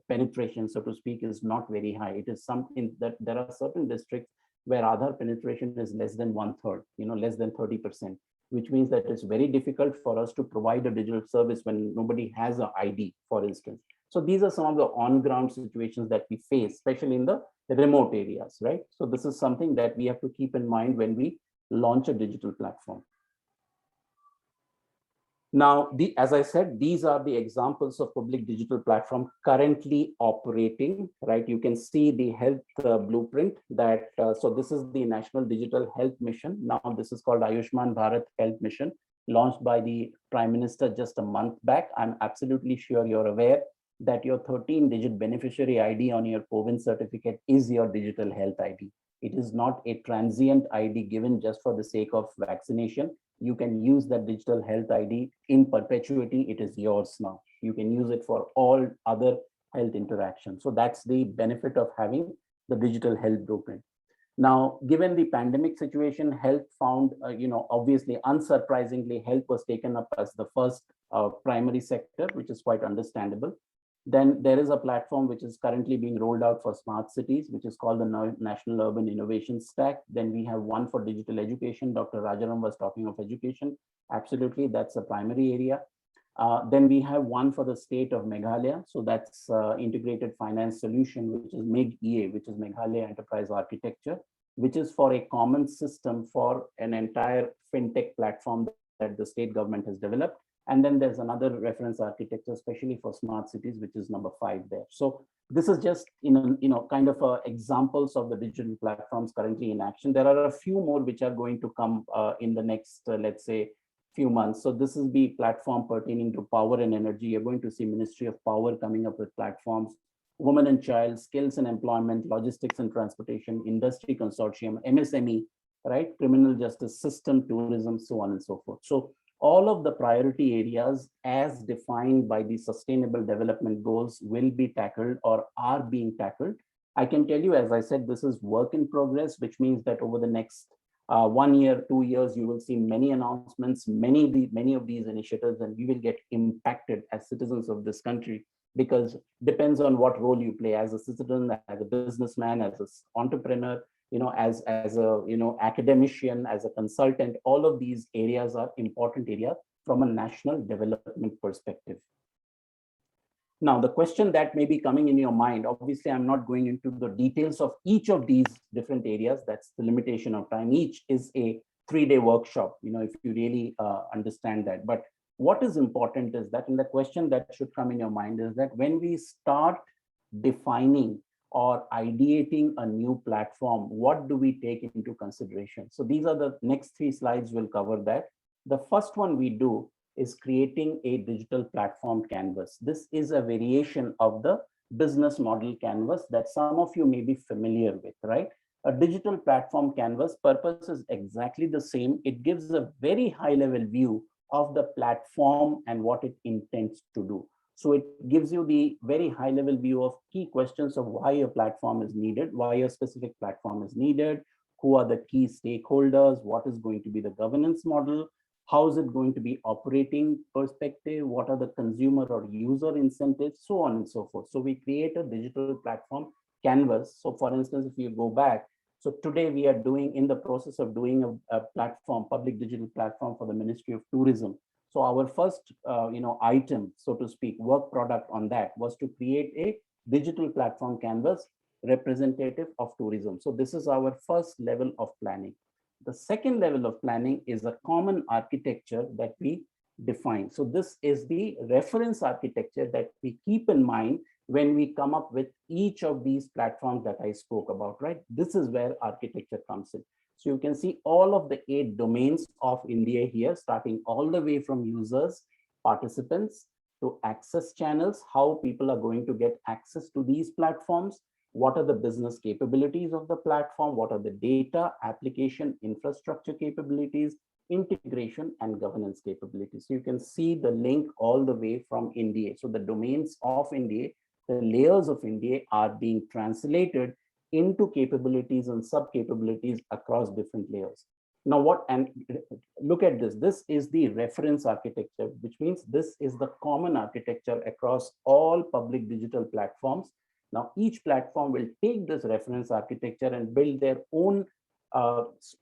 penetration, so to speak, is not very high. It is something that there are certain districts where Aadhaar penetration is less than 1/3, less than 30%, which means that it's very difficult for us to provide a digital service when nobody has an ID, for instance. So these are some of the on-ground situations that we face, especially in the remote areas, right? So this is something that we have to keep in mind when we launch a digital platform. Now, as I said, these are the examples of public digital platform currently operating, right? You can see the health blueprint that, so this is the National Digital Health Mission. Now, this is called Ayushman Bharat Health Mission, launched by the Prime Minister just a month back. I'm absolutely sure you're aware that your 13-digit beneficiary ID on your COVID certificate is your digital health ID. It is not a transient ID given just for the sake of vaccination. You can use that digital health ID in perpetuity. It is yours now. You can use it for all other health interactions. So that's the benefit of having the digital health blueprint. Now, given the pandemic situation, health found, obviously, unsurprisingly, health was taken up as the first primary sector, which is quite understandable. Then there is a platform which is currently being rolled out for smart cities, which is called the National Urban Innovation Stack. Then we have one for digital education. Dr. Rajaram was talking of education. Absolutely, that's a primary area. Then we have one for the state of Meghalaya. So that's Integrated Finance Solution, which is MEG-EA, which is Meghalaya Enterprise Architecture, which is for a common system for an entire fintech platform that the state government has developed. And then there's another reference architecture, especially for smart cities, which is number 5 there. So this is just, kind of examples of the digital platforms currently in action. There are a few more which are going to come in the next, let's say, few months. So this is the platform pertaining to power and energy. You're going to see Ministry of Power coming up with platforms, Women and Child, Skills and Employment, Logistics and Transportation, Industry Consortium, MSME, right? Criminal justice system, tourism, so on and so forth. So all of the priority areas as defined by the Sustainable Development Goals will be tackled or are being tackled. I can tell you, as I said, this is work in progress, which means that over the next 1 year, 2 years, you will see many announcements, many of these initiatives, and we will get impacted as citizens of this country, because depends on what role you play as a citizen, as a businessman, as an entrepreneur, as a academician, as a consultant. All of these areas are important areas from a national development perspective. Now, the question that may be coming in your mind, obviously, I'm not going into the details of each of these different areas. That's the limitation of time. Each is a 3-day workshop, if you really understand that. But what is important is that, and the question that should come in your mind is that when we start defining or ideating a new platform, what do we take into consideration? So these are the next 3 slides will cover that. The first one we do is creating a digital platform canvas. This is a variation of the business model canvas that some of you may be familiar with, right? A digital platform canvas purpose is exactly the same. It gives a very high level view of the platform and what it intends to do. So it gives you the very high level view of key questions of why a platform is needed, why a specific platform is needed, who are the key stakeholders, what is going to be the governance model, how is it going to be operating perspective, what are the consumer or user incentives, so on and so forth. So we create a digital platform canvas. So for instance, if you go back, so today we are in the process of doing a platform, public digital platform for the Ministry of Tourism. So our first, item, so to speak, work product on that was to create a digital platform canvas representative of tourism. So this is our first level of planning. The second level of planning is a common architecture that we define. So this is the reference architecture that we keep in mind when we come up with each of these platforms that I spoke about, right? This is where architecture comes in. So you can see all of the 8 domains of India here, starting all the way from users, participants, to access channels, how people are going to get access to these platforms, what are the business capabilities of the platform, what are the data, application, infrastructure capabilities, integration, and governance capabilities. So you can see the link all the way from India. So the domains of India, the layers of India are being translated into capabilities and sub-capabilities across different layers. Now look at this. This is the reference architecture, which means this is the common architecture across all public digital platforms. Now, each platform will take this reference architecture and build their own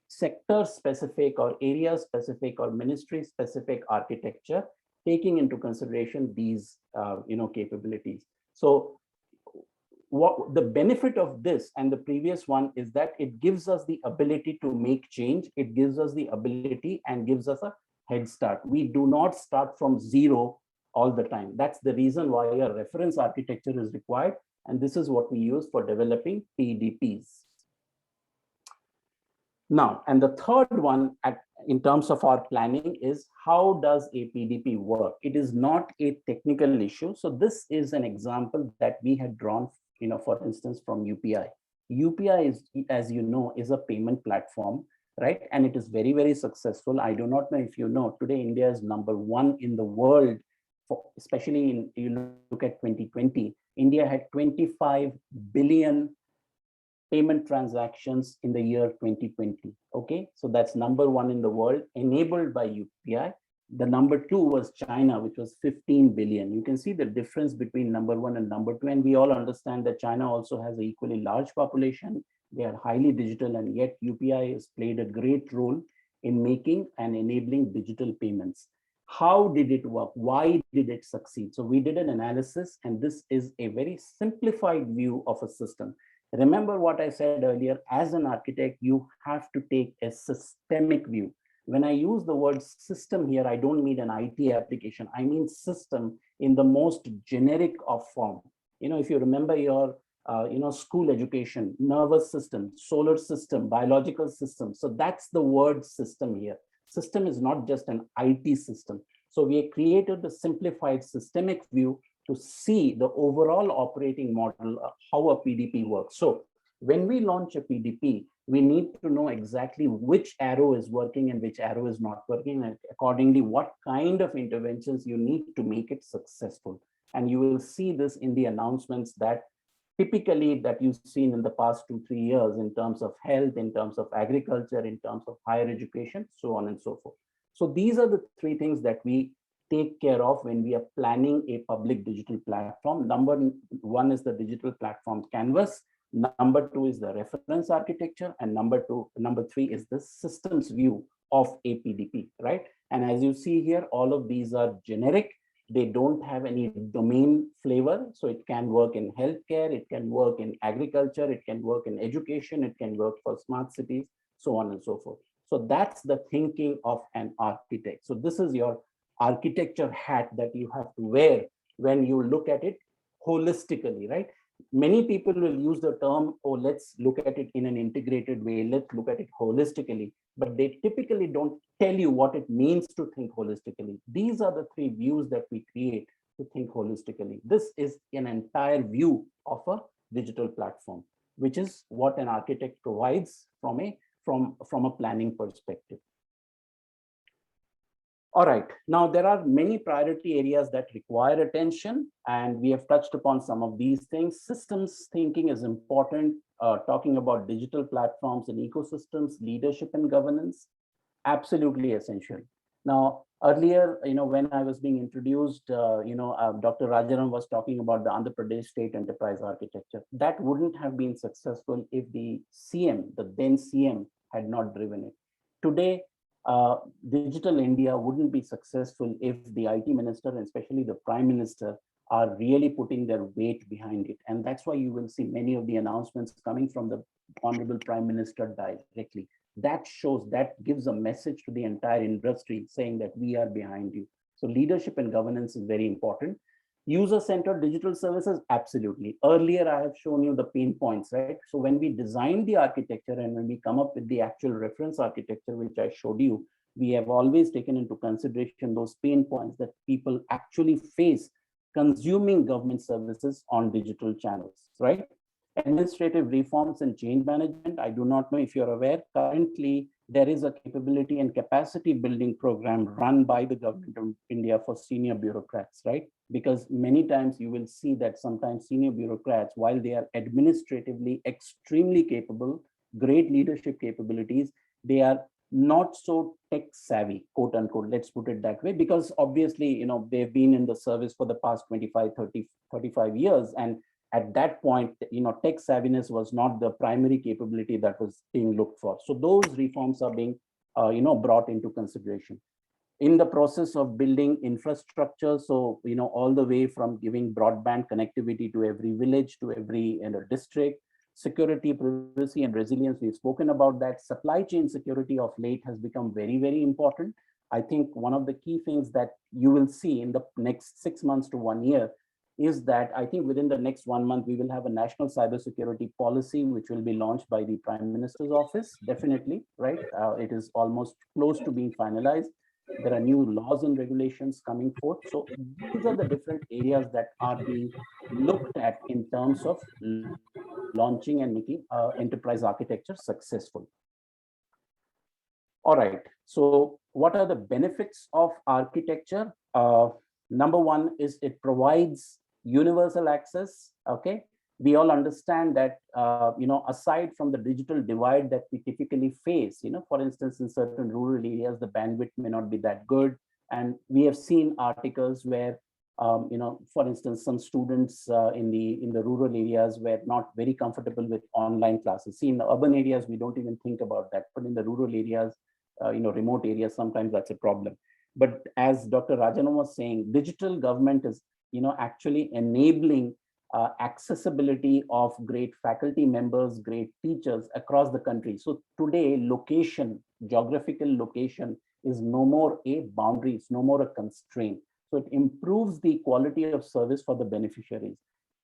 sector-specific or area-specific or ministry-specific architecture, taking into consideration these capabilities. So what the benefit of this and the previous one is that it gives us the ability to make change. It gives us the ability and gives us a head start. We do not start from zero all the time. That's the reason why a reference architecture is required. And this is what we use for developing PDPs. Now, and the third one in terms of our planning is how does a PDP work? It is not a technical issue. So this is an example that we had drawn, for instance, from UPI. UPI is, as you know, is a payment platform, right? And it is very, very successful. I do not know if you know, today India is #1 in the world, especially you look at 2020, India had 25 billion payment transactions in the year 2020. Okay, so that's #1 in the world, enabled by UPI. The #2 was China, which was 15 billion. You can see the difference between #1 and #2, and we all understand that China also has an equally large population. They are highly digital, and yet UPI has played a great role in making and enabling digital payments. How did it work? Why did it succeed? So we did an analysis, and this is a very simplified view of a system. Remember what I said earlier, as an architect, you have to take a systemic view. When I use the word system here, I don't mean an IT application. I mean system in the most generic of form. If you remember your school education, nervous system, solar system, biological system. So that's the word system here. System is not just an IT system. So we have created the simplified systemic view to see the overall operating model of how a PDP works. So when we launch a PDP, we need to know exactly which arrow is working and which arrow is not working, and accordingly, what kind of interventions you need to make it successful. And you will see this in the announcements that typically that you've seen in the past 2-3 years in terms of health, in terms of agriculture, in terms of higher education, so on and so forth. So these are the three things that we take care of when we are planning a public digital platform. Number one is the digital platform canvas. Number two is the reference architecture, and number three is the systems view of APDP, right? And as you see here, all of these are generic. They don't have any domain flavor. So it can work in healthcare, it can work in agriculture, it can work in education, it can work for smart cities, so on and so forth. So that's the thinking of an architect. So this is your architecture hat that you have to wear when you look at it holistically, right? Many people will use the term, oh, let's look at it in an integrated way, let's look at it holistically, but they typically don't tell you what it means to think holistically. These are the three views that we create to think holistically. This is an entire view of a digital platform, which is what an architect provides from a planning perspective. All right, now there are many priority areas that require attention, and we have touched upon some of these things. Systems thinking is important, talking about digital platforms and ecosystems, leadership and governance, absolutely essential. Now, earlier, when I was being introduced, Dr. Rajaram was talking about the Andhra Pradesh State Enterprise Architecture. That wouldn't have been successful if the CM, the then CM, had not driven it. Today, Digital India wouldn't be successful if the IT minister, and especially the Prime Minister, are really putting their weight behind it. And that's why you will see many of the announcements coming from the Honorable Prime Minister directly. That shows, that gives a message to the entire industry saying that we are behind you. So leadership and governance is very important. User-centered digital services, absolutely. Earlier, I have shown you the pain points, right? So when we design the architecture and when we come up with the actual reference architecture, which I showed you, we have always taken into consideration those pain points that people actually face consuming government services on digital channels, right? Administrative reforms and change management. I do not know if you're aware, currently there is a capability and capacity building program run by the government of India for senior bureaucrats, right? Because many times you will see that sometimes senior bureaucrats, while they are administratively extremely capable, great leadership capabilities, they are not so tech savvy, quote unquote, let's put it that way, because obviously, they've been in the service for the past 25, 30, 35 years. And at that point, tech savviness was not the primary capability that was being looked for. So those reforms are being, brought into consideration. In the process of building infrastructure, so, all the way from giving broadband connectivity to every village, to every district, security, privacy, and resilience, we've spoken about that. Supply chain security of late has become very, very important. I think one of the key things that you will see in the next 6 months to 1 year is that I think within the next 1 month, we will have a national cybersecurity policy, which will be launched by the Prime Minister's office, definitely, right? It is almost close to being finalized. There are new laws and regulations coming forth. So these are the different areas that are being looked at in terms of launching and making enterprise architecture successful. All right, so what are the benefits of architecture? Number one is it provides universal access, okay? We all understand that, aside from the digital divide that we typically face, for instance, in certain rural areas, the bandwidth may not be that good. And we have seen articles where, for instance, some students in the rural areas were not very comfortable with online classes. See, in the urban areas, we don't even think about that. But in the rural areas, remote areas, sometimes that's a problem. But as Dr. Rajaram was saying, digital government is, actually enabling accessibility of great faculty members, great teachers across the country. So today, geographical location is no more a boundary, it's no more a constraint. So it improves the quality of service for the beneficiaries.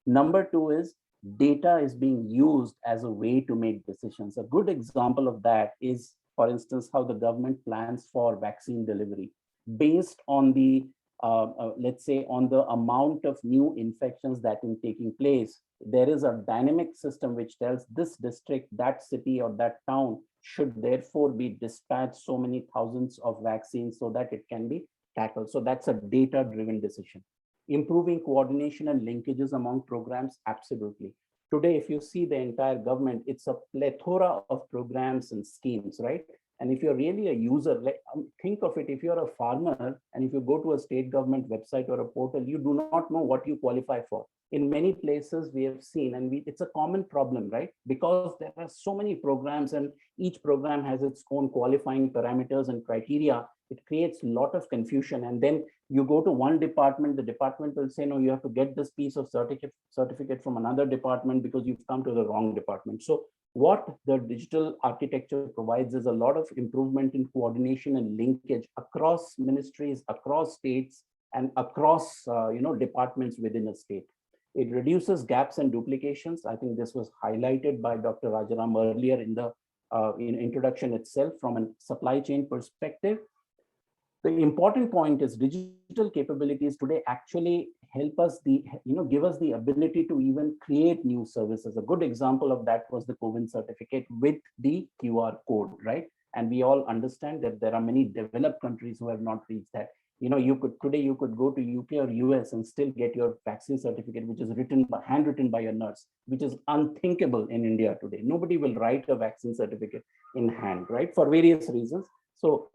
Number two is data is being used as a way to make decisions. A good example of that is, for instance, how the government plans for vaccine delivery based on the let's say on the amount of new infections that are taking place. there is a dynamic system which tells this district, that city, or that town should therefore be dispatched so many thousands of vaccines so that it can be tackled. So that's a data-driven decision. Improving coordination and linkages among programs, absolutely. Today, if you see the entire government, it's a plethora of programs and schemes, right? And if you're really a user, think of it, if you're a farmer and if you go to a state government website or a portal, you do not know what you qualify for. In many places we have seen, and it's a common problem, right? Because there are so many programs and each program has its own qualifying parameters and criteria, it creates a lot of confusion. And then you go to one department, the department will say, no, you have to get this piece of certificate from another department because you've come to the wrong department. So what the digital architecture provides is a lot of improvement in coordination and linkage across ministries, across states, and across departments within a state. It reduces gaps and duplications. I think this was highlighted by Dr. Rajaram earlier in the introduction itself from a supply chain perspective. The important point is digital capabilities today actually help us give us the ability to even create new services. A good example of that was the COVID certificate with the QR code, right? And we all understand that there are many developed countries who have not reached that. You could go to UK or US and still get your vaccine certificate, which is handwritten by a nurse, which is unthinkable in India today. Nobody will write a vaccine certificate in hand, right? For various reasons. So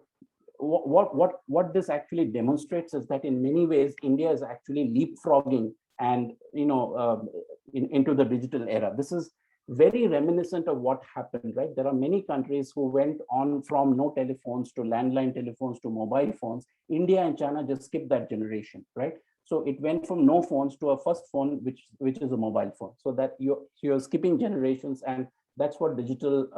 what this actually demonstrates is that in many ways, India is actually leapfrogging and into the digital era. This is very reminiscent of what happened, right? There are many countries who went on from no telephones to landline telephones to mobile phones. India and China just skipped that generation, right? So it went from no phones to a first phone, which is a mobile phone. So that you're skipping generations, and that's what digital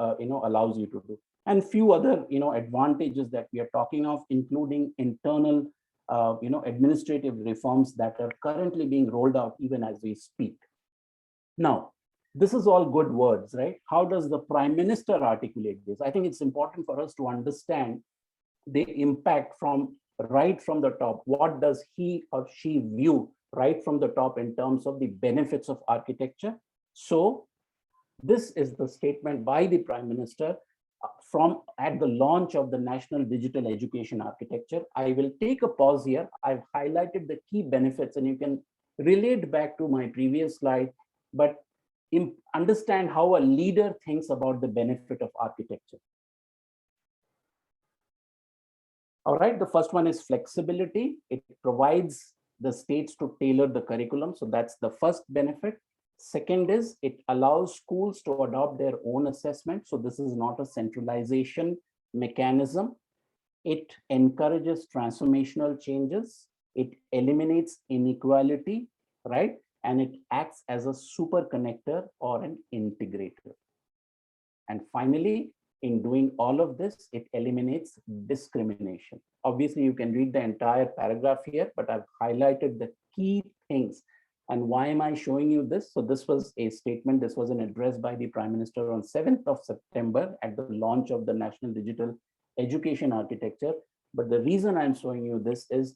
allows you to do. And few other advantages that we are talking of, including internal administrative reforms that are currently being rolled out even as we speak. Now, this is all good words, right? How does the Prime Minister articulate this? I think it's important for us to understand the impact right from the top. What does he or she view right from the top in terms of the benefits of architecture? So this is the statement by the Prime Minister at the launch of the National Digital Education Architecture. I will take a pause here. I've highlighted the key benefits, and you can relate back to my previous slide, but understand how a leader thinks about the benefit of architecture. All right, the first one is flexibility. It provides the states to tailor the curriculum. So that's the first benefit. Second is it allows schools to adopt their own assessment. So this is not a centralization mechanism. It encourages transformational changes. It eliminates inequality, right? And it acts as a super connector or an integrator. And finally, in doing all of this, it eliminates discrimination. Obviously, you can read the entire paragraph here, but I've highlighted the key things. And why am I showing you this? So this was a statement, this was an address by the Prime Minister on 7th of September at the launch of the National Digital Education Architecture. But the reason I'm showing you this is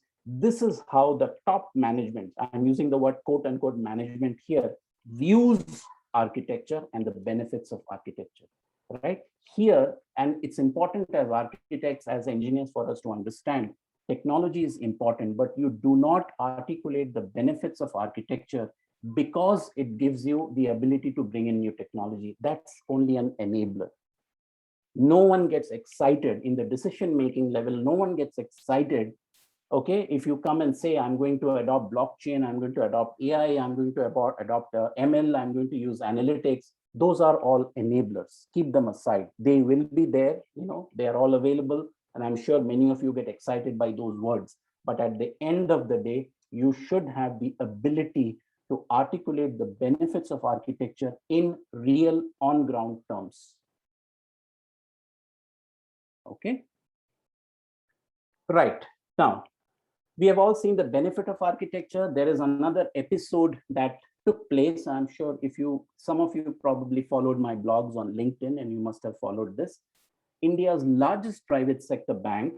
how the top management, I'm using the word quote unquote management here, views architecture and the benefits of architecture, right? Here, and it's important as architects, as engineers, for us to understand technology is important, but you do not articulate the benefits of architecture because it gives you the ability to bring in new technology. That's only an enabler. No one gets excited in the decision-making level. No one gets excited, okay, if you come and say, I'm going to adopt blockchain, I'm going to adopt AI, I'm going to adopt ML, I'm going to use analytics. Those are all enablers. Keep them aside. They will be there, they are all available. And I'm sure many of you get excited by those words. But at the end of the day, you should have the ability to articulate the benefits of architecture in real on-ground terms. Okay. Right. Now, we have all seen the benefit of architecture. There is another episode that took place. I'm sure some of you probably followed my blogs on LinkedIn, and you must have followed this. India's largest private sector bank,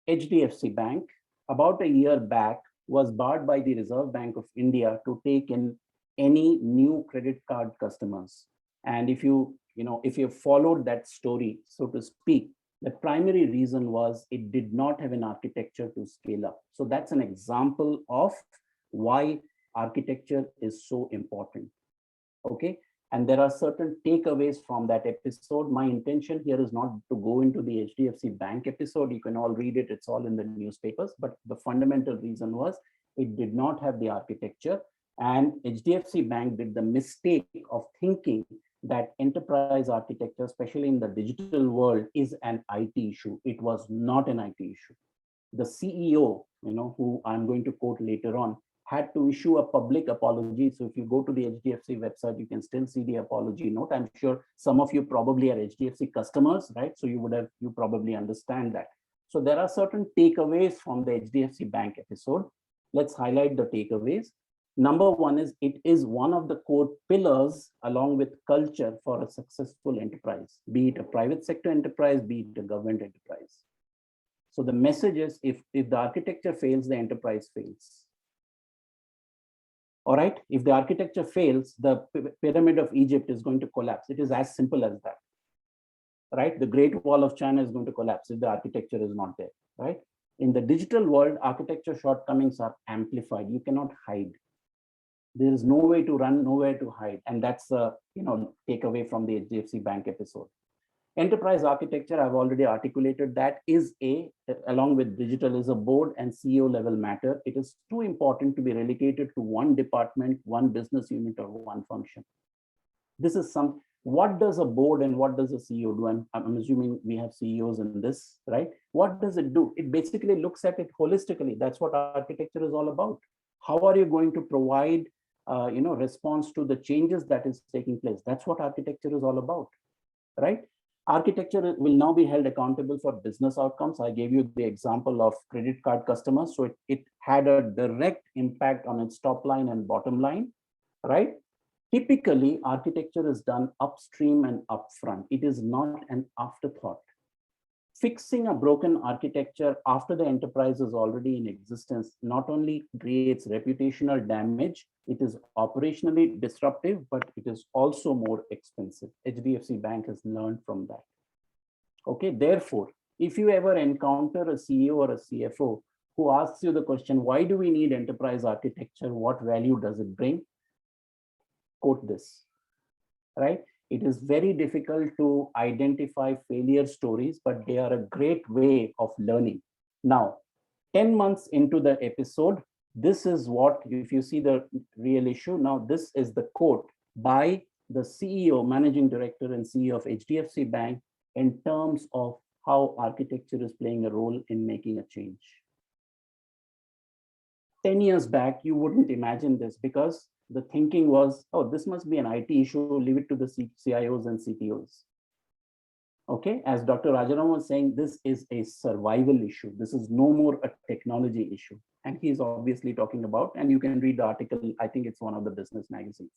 HDFC Bank, about a year back, was barred by the Reserve Bank of India to take in any new credit card customers. And if you followed that story, so to speak, the primary reason was it did not have an architecture to scale up. So that's an example of why architecture is so important. Okay. And there are certain takeaways from that episode. My intention here is not to go into the HDFC Bank episode. You can all read it. It's all in the newspapers. But the fundamental reason was it did not have the architecture. And HDFC Bank did the mistake of thinking that enterprise architecture, especially in the digital world, is an IT issue. It was not an IT issue. The CEO, who I'm going to quote later on, had to issue a public apology. So if you go to the HDFC website, you can still see the apology note. I'm sure some of you probably are HDFC customers, right? So you probably understand that. So there are certain takeaways from the HDFC Bank episode. Let's highlight the takeaways. Number one is it is one of the core pillars along with culture for a successful enterprise, be it a private sector enterprise, be it a government enterprise. So the message is if the architecture fails, the enterprise fails. All right, if the architecture fails, the pyramid of Egypt is going to collapse. It is as simple as that, right? The Great Wall of China is going to collapse if the architecture is not there, right? In the digital world, architecture shortcomings are amplified. You cannot hide. There is no way to run, nowhere to hide. And that's a takeaway from the HDFC Bank episode. Enterprise architecture, I've already articulated that, is along with digital, is a board and CEO level matter. It is too important to be relegated to one department, one business unit, or one function. This is what does a board and what does a CEO do? I'm assuming we have CEOs in this, right? What does it do? It basically looks at it holistically. That's what architecture is all about. How are you going to provide response to the changes that is taking place? That's what architecture is all about, right? Architecture will now be held accountable for business outcomes. I gave you the example of credit card customers. So it had a direct impact on its top line and bottom line, right? Typically, architecture is done upstream and upfront. It is not an afterthought. Fixing a broken architecture after the enterprise is already in existence not only creates reputational damage, it is operationally disruptive, but it is also more expensive. HDFC Bank has learned from that. Okay, therefore, if you ever encounter a CEO or a CFO who asks you the question, why do we need enterprise architecture? What value does it bring? Quote this, right? It is very difficult to identify failure stories, but they are a great way of learning. Now, 10 months into the episode, this is what, if you see the real issue, now this is the quote by the CEO, Managing Director and CEO of HDFC Bank in terms of how architecture is playing a role in making a change. 10 years back, you wouldn't imagine this because the thinking was, oh, this must be an IT issue, leave it to the CIOs and CTOs. Okay, as Dr. Rajaram was saying, this is a survival issue. This is no more a technology issue. And he's obviously talking about, and you can read the article, I think it's one of the business magazines,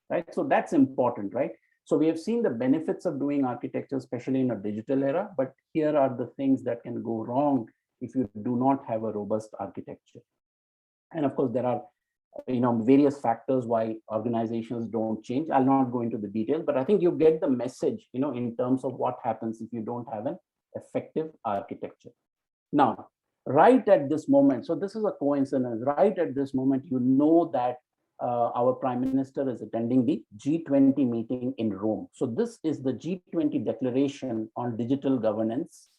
right? So that's important, right? So we have seen the benefits of doing architecture, especially in a digital era, but here are the things that can go wrong if you do not have a robust architecture. And of course, there are various factors why organizations don't change. I'll not go into the details, but I think you get the message, in terms of what happens if you don't have an effective architecture. Now, right at this moment, so this is a coincidence, right at this moment, that our Prime Minister is attending the G20 meeting in Rome. So this is the G20 declaration on digital governance,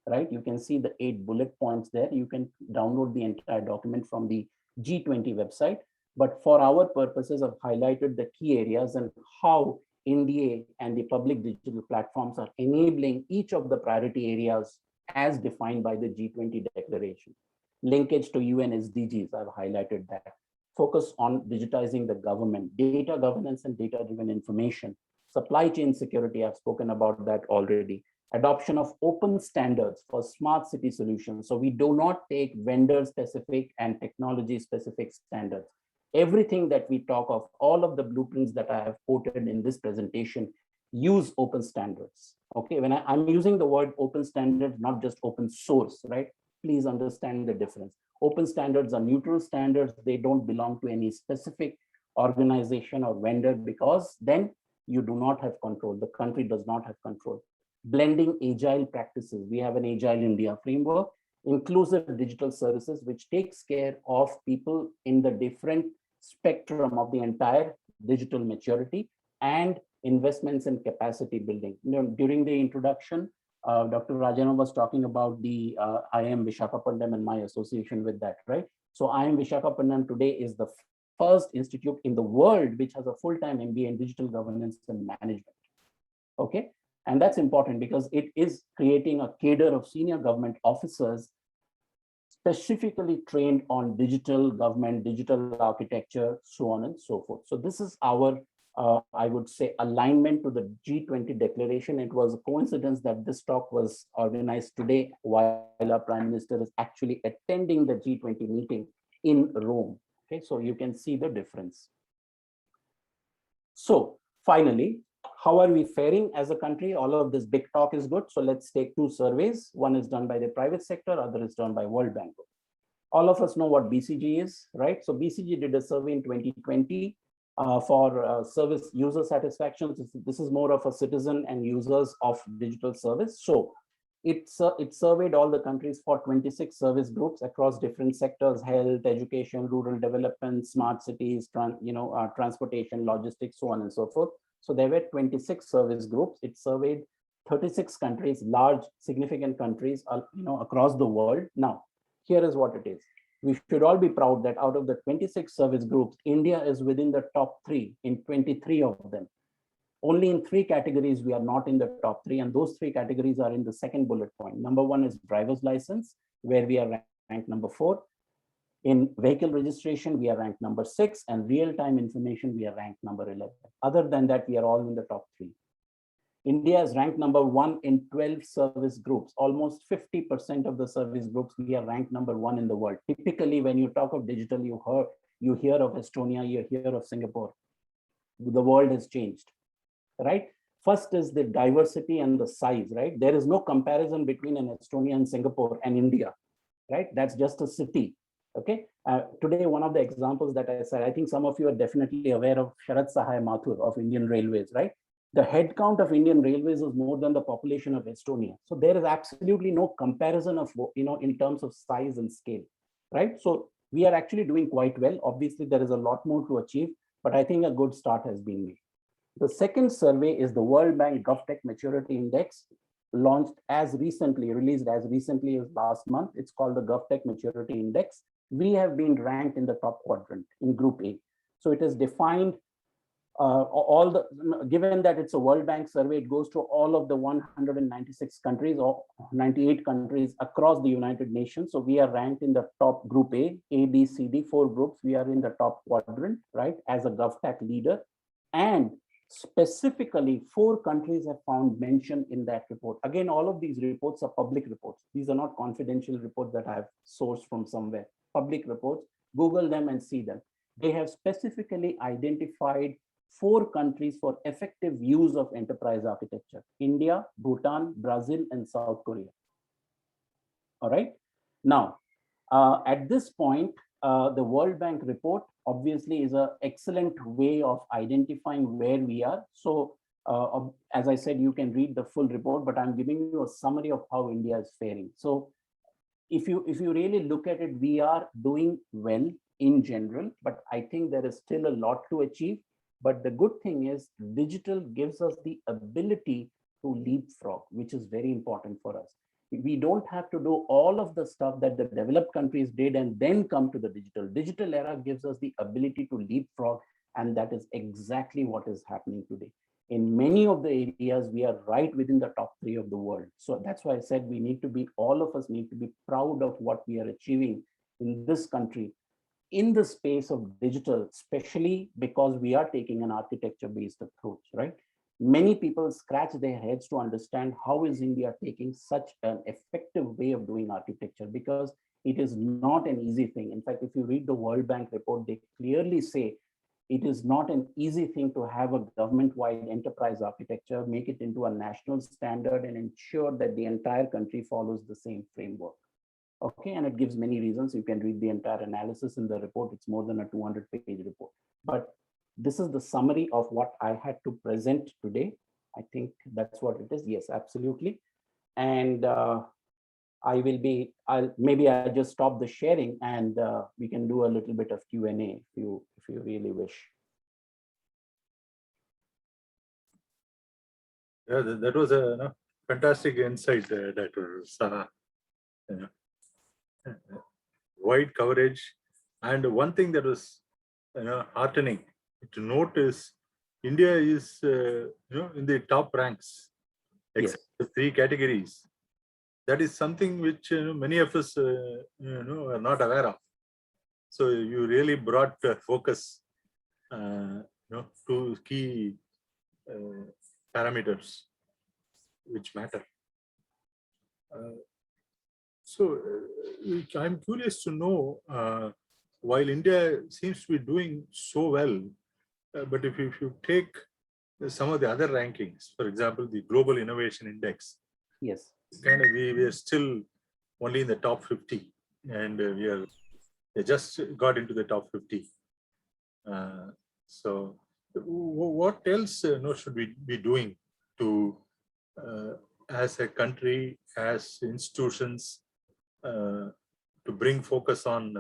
right? You can see the 8 bullet points there. You can download the entire document from the G20 website. But for our purposes, I've highlighted the key areas and how NDA and the public digital platforms are enabling each of the priority areas as defined by the G20 declaration. Linkage to UN SDGs, I've highlighted that. Focus on digitizing the government, data governance and data-driven information, supply chain security, I've spoken about that already. Adoption of open standards for smart city solutions. So we do not take vendor-specific and technology-specific standards. Everything that we talk of, all of the blueprints that I have quoted in this presentation, use open standards. Okay, when I'm using the word open standards, not just open source, right? Please understand the difference. Open standards are neutral standards. They don't belong to any specific organization or vendor, because then you do not have control. The country does not have control. Blending agile practices. We have an Agile India framework, inclusive digital services, which takes care of people in the different spectrum of the entire digital maturity, and investments in capacity building. During the introduction, Dr. Rajana was talking about the IIM Visakhapatnam and my association with that, right? So IIM Visakhapatnam today is the first institute in the world which has a full-time MBA in digital governance and management. Okay, and that's important because it is creating a cadre of senior government officers specifically trained on digital government, digital architecture, so on and so forth. So this is our, I would say, alignment to the G20 declaration. It was a coincidence that this talk was organized today while our Prime Minister is actually attending the G20 meeting in Rome. Okay, so you can see the difference. So finally, how are we faring as a country? All of this big talk is good. So let's take two surveys. One is done by the private sector, other is done by World Bank. All of us know what BCG is, right? So BCG did a survey in 2020 for service user satisfaction. This is more of a citizen and users of digital service. So it surveyed all the countries for 26 service groups across different sectors: health, education, rural development, smart cities, transportation, logistics, so on and so forth. So there were 26 service groups. It surveyed 36 countries, large, significant countries, across the world. Now, here is what it is. We should all be proud that out of the 26 service groups, India is within the top 3 in 23 of them. Only in 3 categories we are not in the top 3, and those 3 categories are in the second bullet point. Number 1 is driver's license, where we are ranked number 4. In vehicle registration, we are ranked number 6, and real-time information, we are ranked number 11. Other than that, we are all in the top 3. India is ranked number 1 in 12 service groups. Almost 50% of the service groups, we are ranked number 1 in the world. Typically, when you talk of digital, you hear of Estonia, you hear of Singapore. The world has changed, right? First is the diversity and the size, right? There is no comparison between an Estonia and Singapore and India, right? That's just a city. Okay. Today, one of the examples that I said, I think some of you are definitely aware of Sharath Sahai Mathur of Indian Railways, right? The head count of Indian Railways is more than the population of Estonia. So there is absolutely no comparison of, in terms of size and scale, right? So we are actually doing quite well. Obviously, there is a lot more to achieve, but I think a good start has been made. The second survey is the World Bank GovTech Maturity Index, released as recently as last month. It's called the GovTech Maturity Index. We have been ranked in the top quadrant in Group A. So it is defined given that it's a World Bank survey, it goes to all of the 196 countries or 98 countries across the United Nations. So we are ranked in the top Group A, B, C, D, 4 groups. We are in the top quadrant, right, as a GovTech leader. And specifically, 4 countries have found mention in that report. Again, all of these reports are public reports. These are not confidential reports that I have sourced from somewhere. Public reports, Google them and see them. They have specifically identified 4 countries for effective use of enterprise architecture: India, Bhutan, Brazil, and South Korea. All right. Now, at this point, the World Bank report obviously is an excellent way of identifying where we are. So as I said, you can read the full report, but I'm giving you a summary of how India is faring. So if you really look at it, we are doing well in general, but I think there is still a lot to achieve. But the good thing is digital gives us the ability to leapfrog, which is very important for us. We don't have to do all of the stuff that the developed countries did and then come to the digital. Digital era gives us the ability to leapfrog, and that is exactly what is happening today. In many of the areas, we are right within the top 3 of the world. So that's why I said all of us need to be proud of what we are achieving in this country, in the space of digital, especially because we are taking an architecture-based approach, right? Many people scratch their heads to understand how is India taking such an effective way of doing architecture, because it is not an easy thing. In fact, if you read the World Bank report, they clearly say it is not an easy thing to have a government-wide enterprise architecture, make it into a national standard, and ensure that the entire country follows the same framework. Okay, and it gives many reasons. You can read the entire analysis in the report. It's more than a 200-page report. But this is the summary of what I had to present today. I think that's what it is. Yes, absolutely. And I'll just stop the sharing, and we can do a little bit of Q&A if you really wish. Yeah, that was a fantastic insight, Dr. Saha. Wide coverage, and one thing that was heartening to note is India is in the top ranks, except the 3 categories. That is something which many of us are not aware of. So you really brought focus to key parameters which matter. So I'm curious to know, while India seems to be doing so well, but if you take some of the other rankings, for example, the Global Innovation Index, Yes, kind of we are still only in the top 50, and we just got into the top 50. So what else should we be doing to, as a country, as institutions, to bring focus on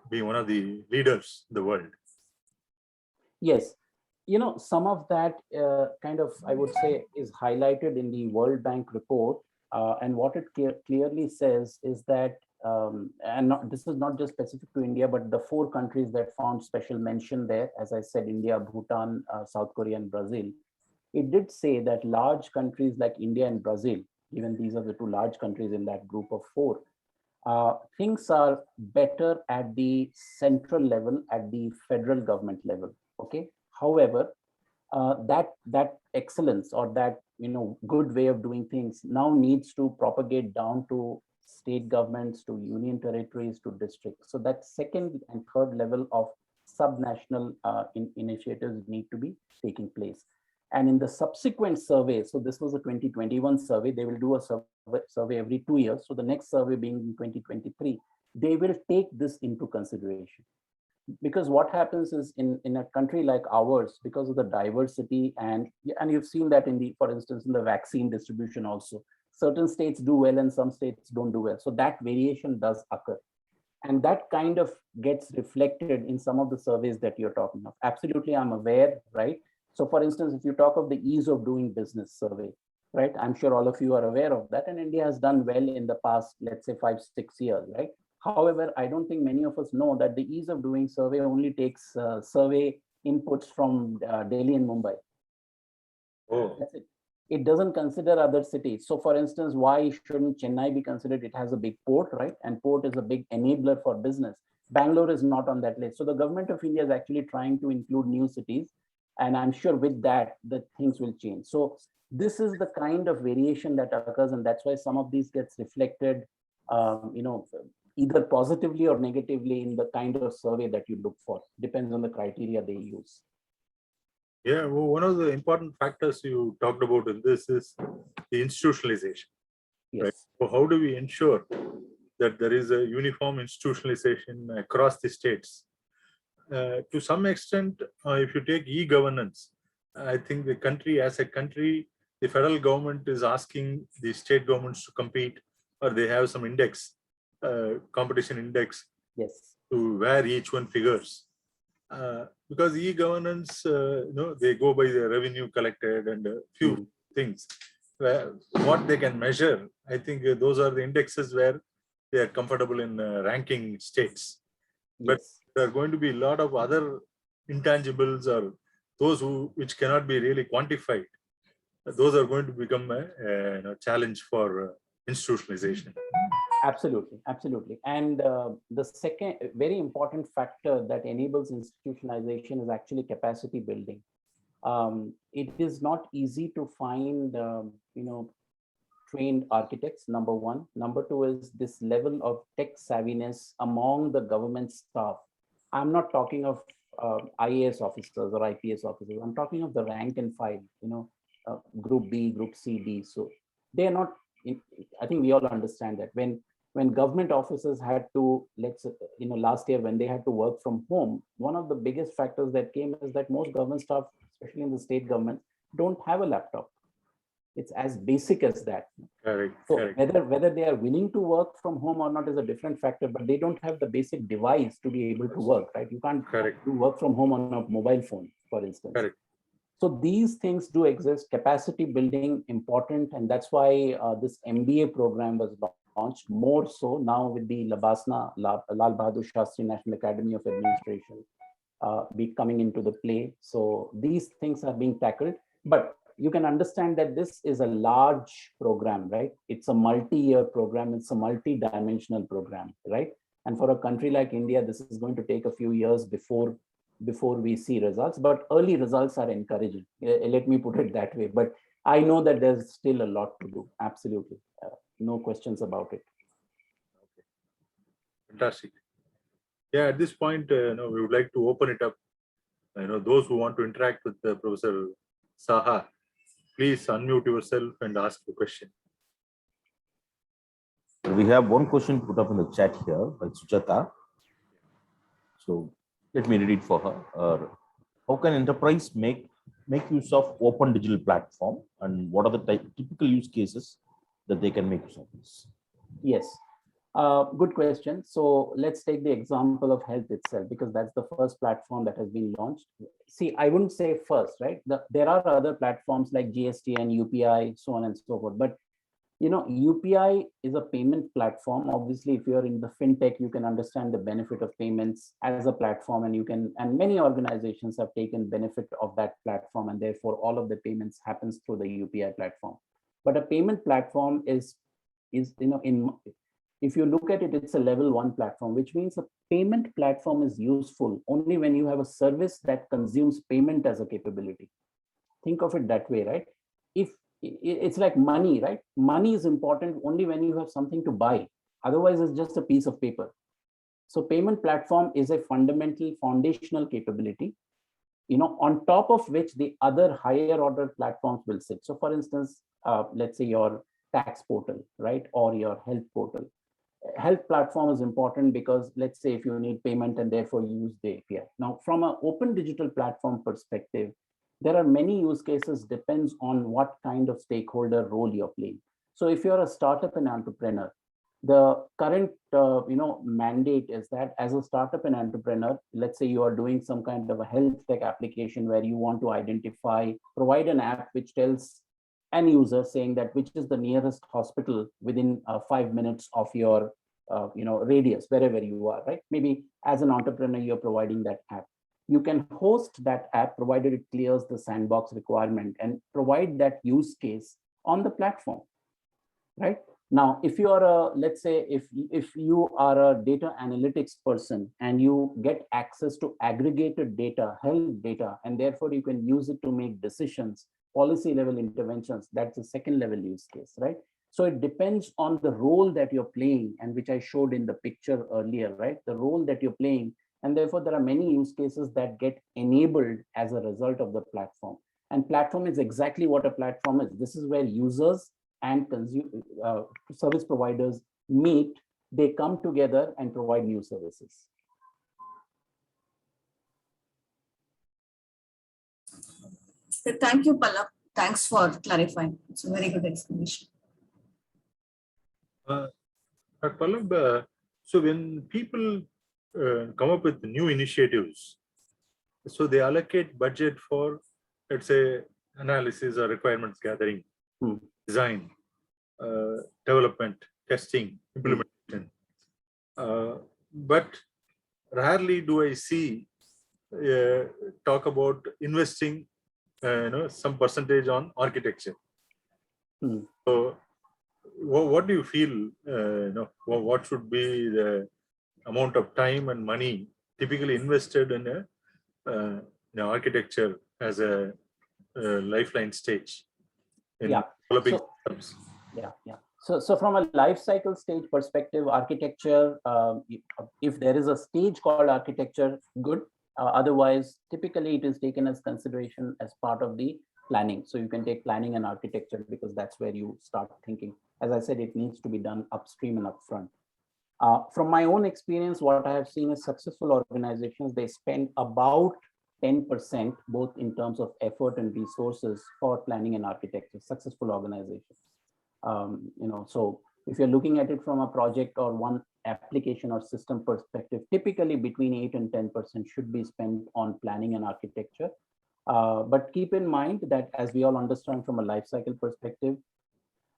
being one of the leaders in the world? yes. Some of that kind of, I would say, is highlighted in the World Bank report. And what it clearly says is that, this is not just specific to India, but the 4 countries that found special mention there, as I said, India, Bhutan, South Korea, and Brazil. It did say that large countries like India and Brazil, even these are the 2 large countries in that group of 4, things are better at the central level, at the federal government level. Okay. However, that excellence, or that good way of doing things, now needs to propagate down to state governments, to union territories, to districts. So that second and third level of subnational initiatives need to be taking place. And in the subsequent survey, so this was a 2021 survey, they will do a survey every 2 years. So the next survey being in 2023, they will take this into consideration. Because what happens is, in a country like ours, because of the diversity, and you've seen that for instance, in the vaccine distribution also, certain states do well and some states don't do well. So that variation does occur. And that kind of gets reflected in some of the surveys that you're talking of. Absolutely, I'm aware, right? So for instance, if you talk of the ease of doing business survey, right? I'm sure all of you are aware of that. And India has done well in the past, let's say 5-6 years, right? However, I don't think many of us know that the ease of doing survey only takes survey inputs from Delhi and Mumbai. Oh. That's it. It doesn't consider other cities. So for instance, why shouldn't Chennai be considered? It has a big port, right? And port is a big enabler for business. Bangalore is not on that list. So the government of India is actually trying to include new cities. And I'm sure with that, the things will change. So this is the kind of variation that occurs. And that's why some of these gets reflected, either positively or negatively in the kind of survey that you look for. Depends on the criteria they use. Yeah, well, one of the important factors you talked about in this is the institutionalization. Yes. Right? So how do we ensure that there is a uniform institutionalization across the states? To some extent, if you take e-governance, I think the country, as a country, the federal government is asking the state governments to compete, or they have some index, competition index, yes, to where each one figures. Because e-governance, they go by the revenue collected and a few things. Where what they can measure, I think those are the indexes where they are comfortable in ranking states. But yes. there are going to be a lot of other intangibles, or those which cannot be really quantified. Those are going to become a challenge for institutionalization. Absolutely, absolutely. And the second very important factor that enables institutionalization is actually capacity building. It is not easy to find, trained architects, number one. Number two is this level of tech savviness among the government staff. I'm not talking of IAS officers or IPS officers. I'm talking of the rank and file, group B, group C, D. So they are not, I think we all understand that when when government offices had to, last year when they had to work from home, one of the biggest factors that came is that most government staff, especially in the state government, don't have a laptop. It's as basic as that. Correct. So Correct. whether they are willing to work from home or not is a different factor, but they don't have the basic device to be able to work, right? You can't Correct. do work from home on a mobile phone, for instance. Correct. So these things do exist. Capacity building important, and that's why this MBA program was launched more so now with the Labasna, Lal Bahadur Shastri National Academy of Administration be coming into the play. So these things are being tackled, but you can understand that this is a large program, right? It's a multi-year program. It's a multi-dimensional program, right? And for a country like India, this is going to take a few years before we see results, but early results are encouraging. Let me put it that way. But I know that there's still a lot to do. Absolutely. No questions about it. Okay. Fantastic. Yeah, at this point, we would like to open it up. Those who want to interact with Professor Saha, please unmute yourself and ask the question. We have one question put up in the chat here by Sujata. So let me read it for her. How can enterprise make use of open digital platform, and what are the typical use cases that they can make use of this? Yes, good question. So let's take the example of health itself, because that's the first platform that has been launched. See, I wouldn't say first, right? There are other platforms like GST and UPI, so on and so forth. But UPI is a payment platform. Obviously, if you're in the fintech, you can understand the benefit of payments as a platform, and many organizations have taken benefit of that platform, and therefore all of the payments happens through the UPI platform. But a payment platform is if you look at it, it's a level 1 platform, which means a payment platform is useful only when you have a service that consumes payment as a capability. Think of it that way, right? If it's like money, right? Money is important only when you have something to buy. Otherwise, it's just a piece of paper. So payment platform is a fundamental foundational capability, on top of which the other higher order platforms will sit. So for instance, let's say your tax portal, right? Or your health portal. Health platform is important because let's say if you need payment and therefore you use the API. Now, from an open digital platform perspective, there are many use cases, depends on what kind of stakeholder role you're playing. So if you're a startup and entrepreneur, the current mandate is that as a startup and entrepreneur, let's say you are doing some kind of a health tech application where you want to provide an app which tells an user saying that which is the nearest hospital within 5 minutes of your radius, wherever you are, right? Maybe as an entrepreneur, you're providing that app. You can host that app provided it clears the sandbox requirement and provide that use case on the platform, right? Now, if you are let's say if you are a data analytics person and you get access to aggregated data, health data, and therefore you can use it to make decisions, policy level interventions, that's a second level use case, right? So it depends on the role that you're playing, and which I showed in the picture earlier, right? The role that you're playing. And therefore, there are many use cases that get enabled as a result of the platform. And platform is exactly what a platform is. This is where users and service providers meet, they come together and provide new services. Thank you, Pallab. Thanks for clarifying. It's a very good explanation. Pallab, so when people come up with new initiatives, so they allocate budget for, let's say, analysis or requirements gathering, design, development, testing, implementation. But rarely do I see talk about investing some percentage on architecture. So what do you feel, what should be the amount of time and money typically invested in architecture as a lifeline stage in developing systems? So from a life cycle stage perspective, architecture, if there is a stage called architecture, good. Otherwise, typically it is taken as consideration as part of the planning. So you can take planning and architecture because that's where you start thinking. As I said, it needs to be done upstream and upfront. From my own experience, what I have seen is successful organizations, they spend about 10% both in terms of effort and resources for planning and architecture, successful organizations. So if you're looking at it from a project or one application or system perspective, typically between 8 and 10% should be spent on planning and architecture. But keep in mind that, as we all understand from a life cycle perspective,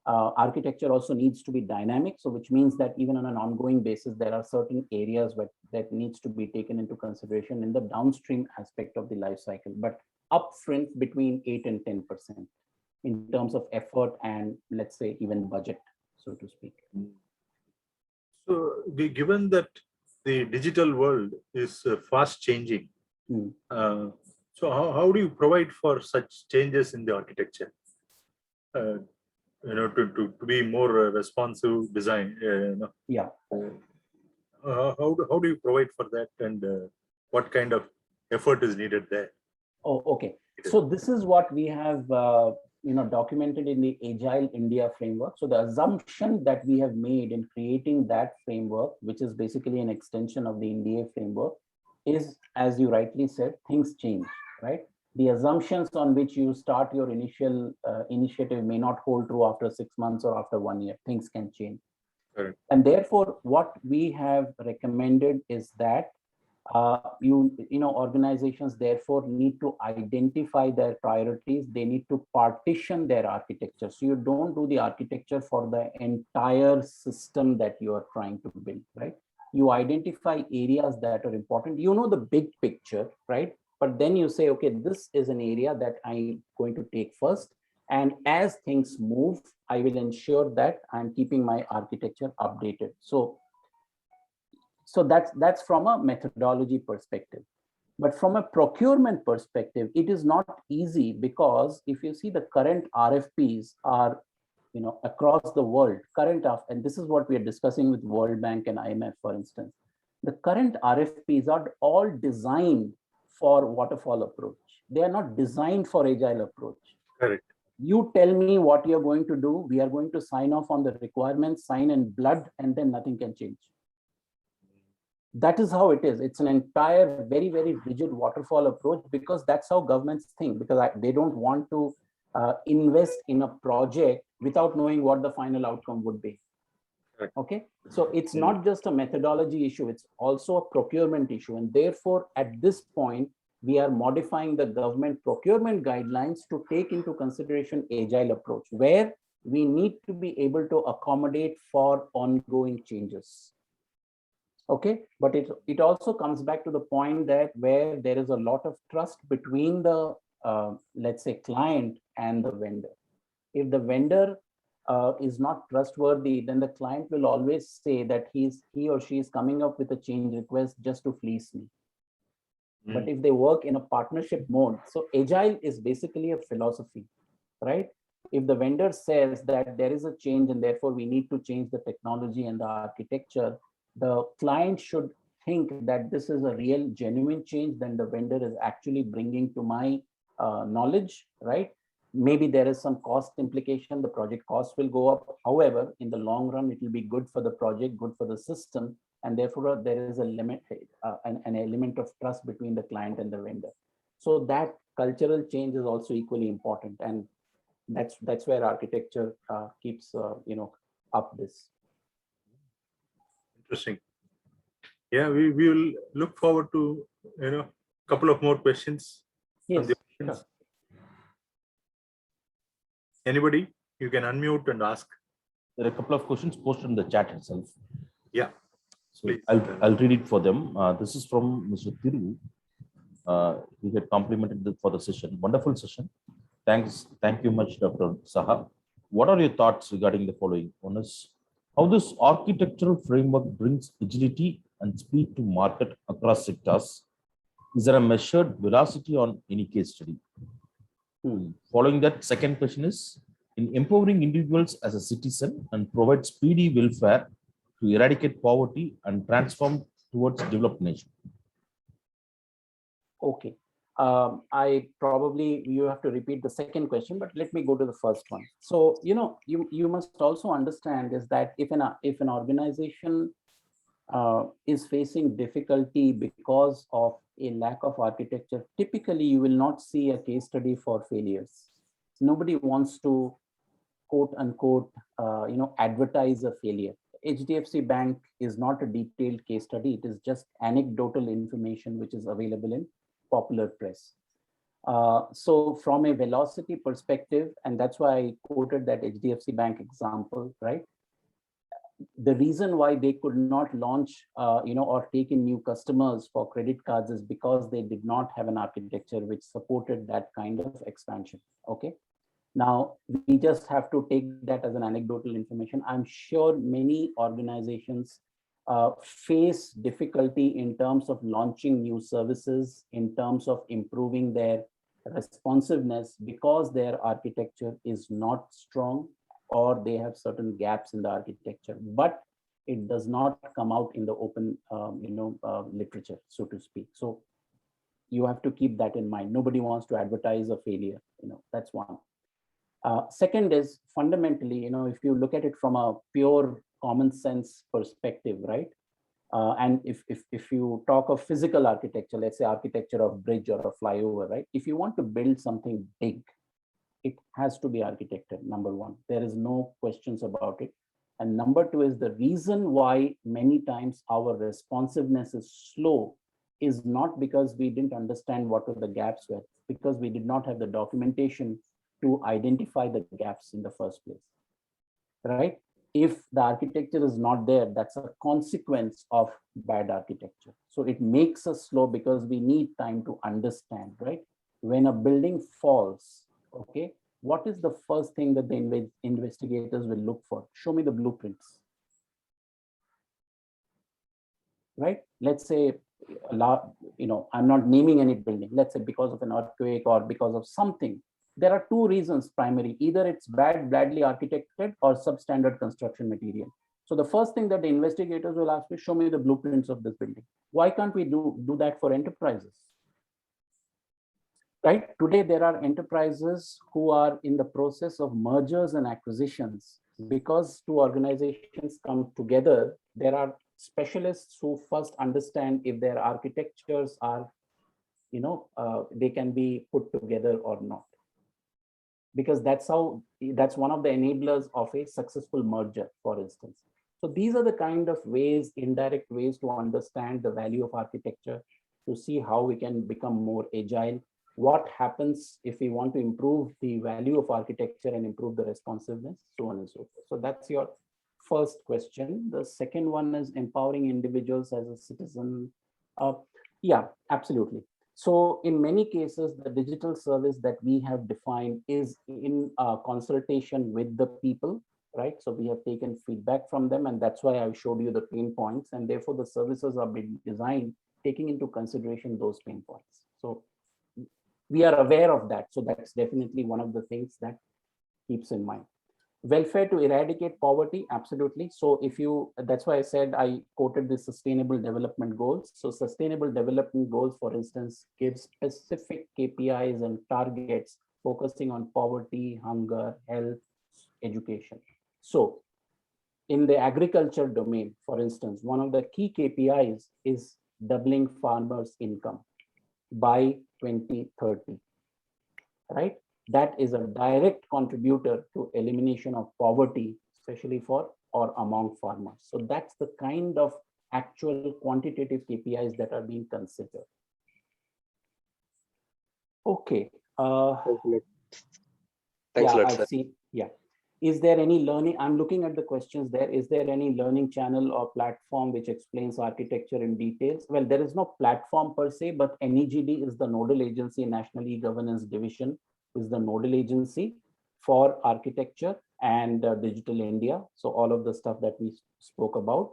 architecture also needs to be dynamic. So which means that even on an ongoing basis, there are certain areas that needs to be taken into consideration in the downstream aspect of the life cycle, but upfront between 8 and 10% in terms of effort and, let's say, even budget, so to speak. So given that the digital world is fast changing, so how do you provide for such changes in the architecture? To be more responsive design. Yeah. How do you provide for that, and what kind of effort is needed there? Oh, okay. So this is what we have, documented in the Agile India framework. So the assumption that we have made in creating that framework, which is basically an extension of the India framework, is, as you rightly said, things change, right? The assumptions on which you start your initial initiative may not hold true after 6 months or after 1 year. Things can change. Correct. And therefore, what we have recommended is that organizations therefore need to identify their priorities. They need to partition their architecture. So you don't do the architecture for the entire system that you are trying to build, right? You identify areas that are important. You know the big picture, right? But then you say, okay, this is an area that I'm going to take first. And as things move, I will ensure that I'm keeping my architecture updated. So that's from a methodology perspective. But from a procurement perspective, it is not easy, because if you see the current RFPs are, across the world, and this is what we are discussing with World Bank and IMF, for instance, the current RFPs are all designed for waterfall approach. They are not designed for agile approach. Correct. You tell me what you're going to do. We are going to sign off on the requirements, sign in blood, and then nothing can change. That is how it is. It's an entire very, very rigid waterfall approach, because that's how governments think, because they don't want to invest in a project without knowing what the final outcome would be. Okay, so it's not just a methodology issue, it's also a procurement issue. And therefore, at this point, we are modifying the government procurement guidelines to take into consideration agile approach, where we need to be able to accommodate for ongoing changes. Okay, but it also comes back to the point that where there is a lot of trust between the, let's say, client and the vendor. If the vendor is not trustworthy, then the client will always say that he or she is coming up with a change request just to fleece me. But if they work in a partnership mode, so agile is basically a philosophy, right? If the vendor says that there is a change and therefore we need to change the technology and the architecture, the client should think that this is a real genuine change, then the vendor is actually bringing to my knowledge, right? Maybe there is some cost implication, the project cost will go up. However, in the long run, it will be good for the project, good for the system. And therefore, there is a limit, an element of trust between the client and the vendor. So that cultural change is also equally important. And that's where architecture keeps, up this. Interesting. Yeah, we will look forward to, a couple of more questions. Yes, sure. Anybody, you can unmute and ask. There are a couple of questions posted in the chat itself. Yeah. So Please. I'll read it for them. This is from Mr. Thiru. He had complimented for the session. Wonderful session. Thanks. Thank you much, Dr. Saha. What are your thoughts regarding the following? One is how this architectural framework brings agility and speed to market across sectors. Is there a measured velocity on any case study? Following that, second question is, in empowering individuals as a citizen and provide speedy welfare to eradicate poverty and transform towards developed nation. Okay. You have to repeat the second question, but let me go to the first one. So, you must also understand is that if an organization is facing difficulty because of a lack of architecture, typically you will not see a case study for failures. Nobody wants to quote unquote, advertise a failure. HDFC Bank is not a detailed case study. It is just anecdotal information which is available in popular press. So from a velocity perspective, and that's why I quoted that HDFC Bank example, right? The reason why they could not launch, or take in new customers for credit cards is because they did not have an architecture which supported that kind of expansion. Okay. Now, we just have to take that as an anecdotal information. I'm sure many organizations face difficulty in terms of launching new services, in terms of improving their responsiveness because their architecture is not strong or they have certain gaps in the architecture, but it does not come out in the open, literature, so to speak. So you have to keep that in mind. Nobody wants to advertise a failure, that's one. Second is fundamentally, if you look at it from a pure common sense perspective, right? And if you talk of physical architecture, let's say architecture of bridge or a flyover, right? If you want to build something big, it has to be architected, number one. There is no questions about it. And number two is the reason why many times our responsiveness is slow is not because we didn't understand what were the gaps were, because we did not have the documentation to identify the gaps in the first place, right? If the architecture is not there, that's a consequence of bad architecture. So it makes us slow because we need time to understand, right? When a building falls, okay, what is the first thing that the investigators will look for? Show me the blueprints, right? Let's say, I'm not naming any building. Let's say because of an earthquake or because of something. There are two reasons primary, either it's badly architected or substandard construction material. So the first thing that the investigators will ask is, show me the blueprints of this building. Why can't we do that for enterprises? Right? Today, there are enterprises who are in the process of mergers and acquisitions. Because two organizations come together, there are specialists who first understand if their architectures are, they can be put together or not. Because that's one of the enablers of a successful merger, for instance. So these are the kind of ways, indirect ways to understand the value of architecture, to see how we can become more agile. What happens if we want to improve the value of architecture and improve the responsiveness, so on and so forth. So that's your first question. The second one is empowering individuals as a citizen. Yeah, absolutely. So in many cases, the digital service that we have defined is in consultation with the people, right? So we have taken feedback from them, and that's why I showed you the pain points, and therefore the services are being designed taking into consideration those pain points. So we are aware of that. So that's definitely one of the things that keeps in mind. Welfare to eradicate poverty, absolutely. So that's why I said I quoted the sustainable development goals. So sustainable development goals, for instance, give specific KPIs and targets focusing on poverty, hunger, health, education. So in the agriculture domain, for instance, one of the key KPIs is doubling farmers' income by 2030, right? That is a direct contributor to elimination of poverty, especially for or among farmers. So that's the kind of actual quantitative KPIs that are being considered. Okay. Thanks a lot, I've sir. seen, yeah. Is there any learning? I'm looking at the questions there. Is there any learning channel or platform which explains architecture in details? Well, there is no platform per se, but NEGD is the nodal agency, National E-Governance Division is the nodal agency for architecture and Digital India. So all of the stuff that we spoke about.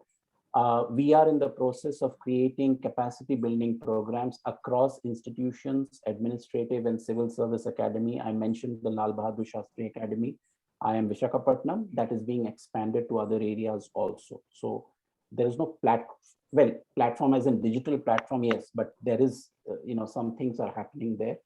We are in the process of creating capacity building programs across institutions, administrative and civil service academy. I mentioned the Lal Bahadur Shastri Academy. I am Visakhapatnam, that is being expanded to other areas also. So there is no platform as in digital platform, yes, but there is, some things are happening there.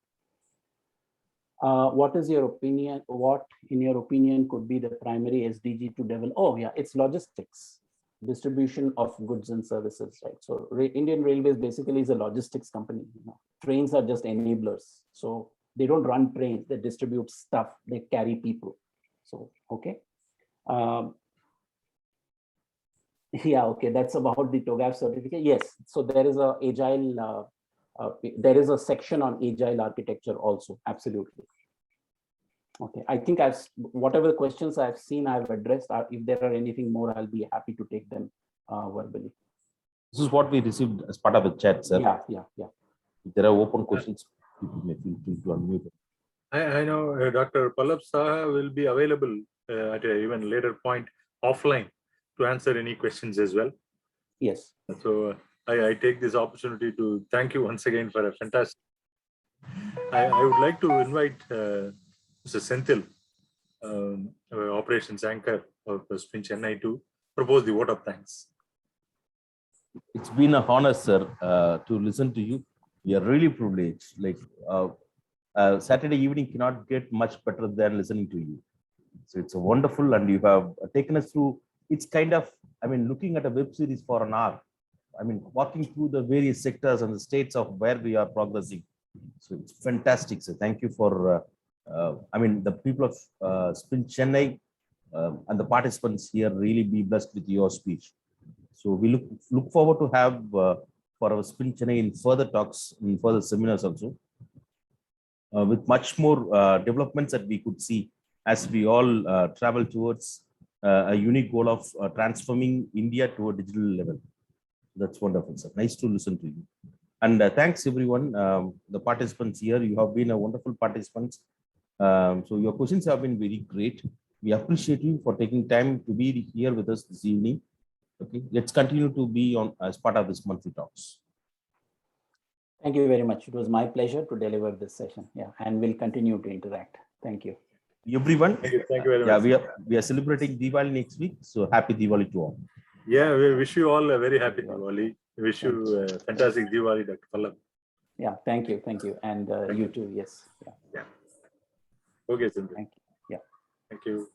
What is your opinion? What, in your opinion, could be the primary SDG to develop? Oh, yeah, it's logistics. distribution of goods and services, right? So Indian Railways basically is a logistics company. Trains are just enablers. So they don't run trains, they distribute stuff, they carry people. So, okay. Yeah, okay, that's about the TOGAF certificate. Yes, so there is a agile, there is a section on agile architecture also, absolutely. Okay, I think whatever questions I've seen, I've addressed. If there are anything more, I'll be happy to take them verbally. This is what we received as part of the chat, sir. Yeah. If there are open questions, people may feel free to unmute. I know Dr. Pallab Saha will be available at an even later point offline to answer any questions as well. Yes. So I take this opportunity to thank you once again for a fantastic. I would like to invite Mr. Senthil, operations anchor of Spin Chennai, to propose the vote of thanks. It's been an honor, sir, to listen to you. We are really privileged. Like Saturday evening cannot get much better than listening to you. So it's a wonderful, and you have taken us through. It's kind of, I mean, looking at a web series for an hour. I mean, walking through the various sectors and the states of where we are progressing. So it's fantastic. So thank you for, I mean, the people of Spin Chennai and the participants here really be blessed with your speech. So we look forward to have for our Spin Chennai in further talks, in further seminars also, with much more developments that we could see as we all travel towards a unique goal of transforming India to a digital level. That's wonderful, sir. Nice to listen to you. And thanks everyone, the participants here. You have been a wonderful participants. So your questions have been very great. We appreciate you for taking time to be here with us this evening. Okay, let's continue to be on as part of this monthly talks. Thank you very much. It was my pleasure to deliver this session. Yeah, and we'll continue to interact. Thank you. Everyone, Thank you very much. Yeah, we are celebrating Diwali next week. So happy Diwali to all. Yeah, we wish you all a very happy Diwali. We wish you a fantastic Diwali, Dr. Pallab. Yeah, thank you, and you too. Yes. Yeah. Okay, Chandra. Thank you. Yeah. Thank you.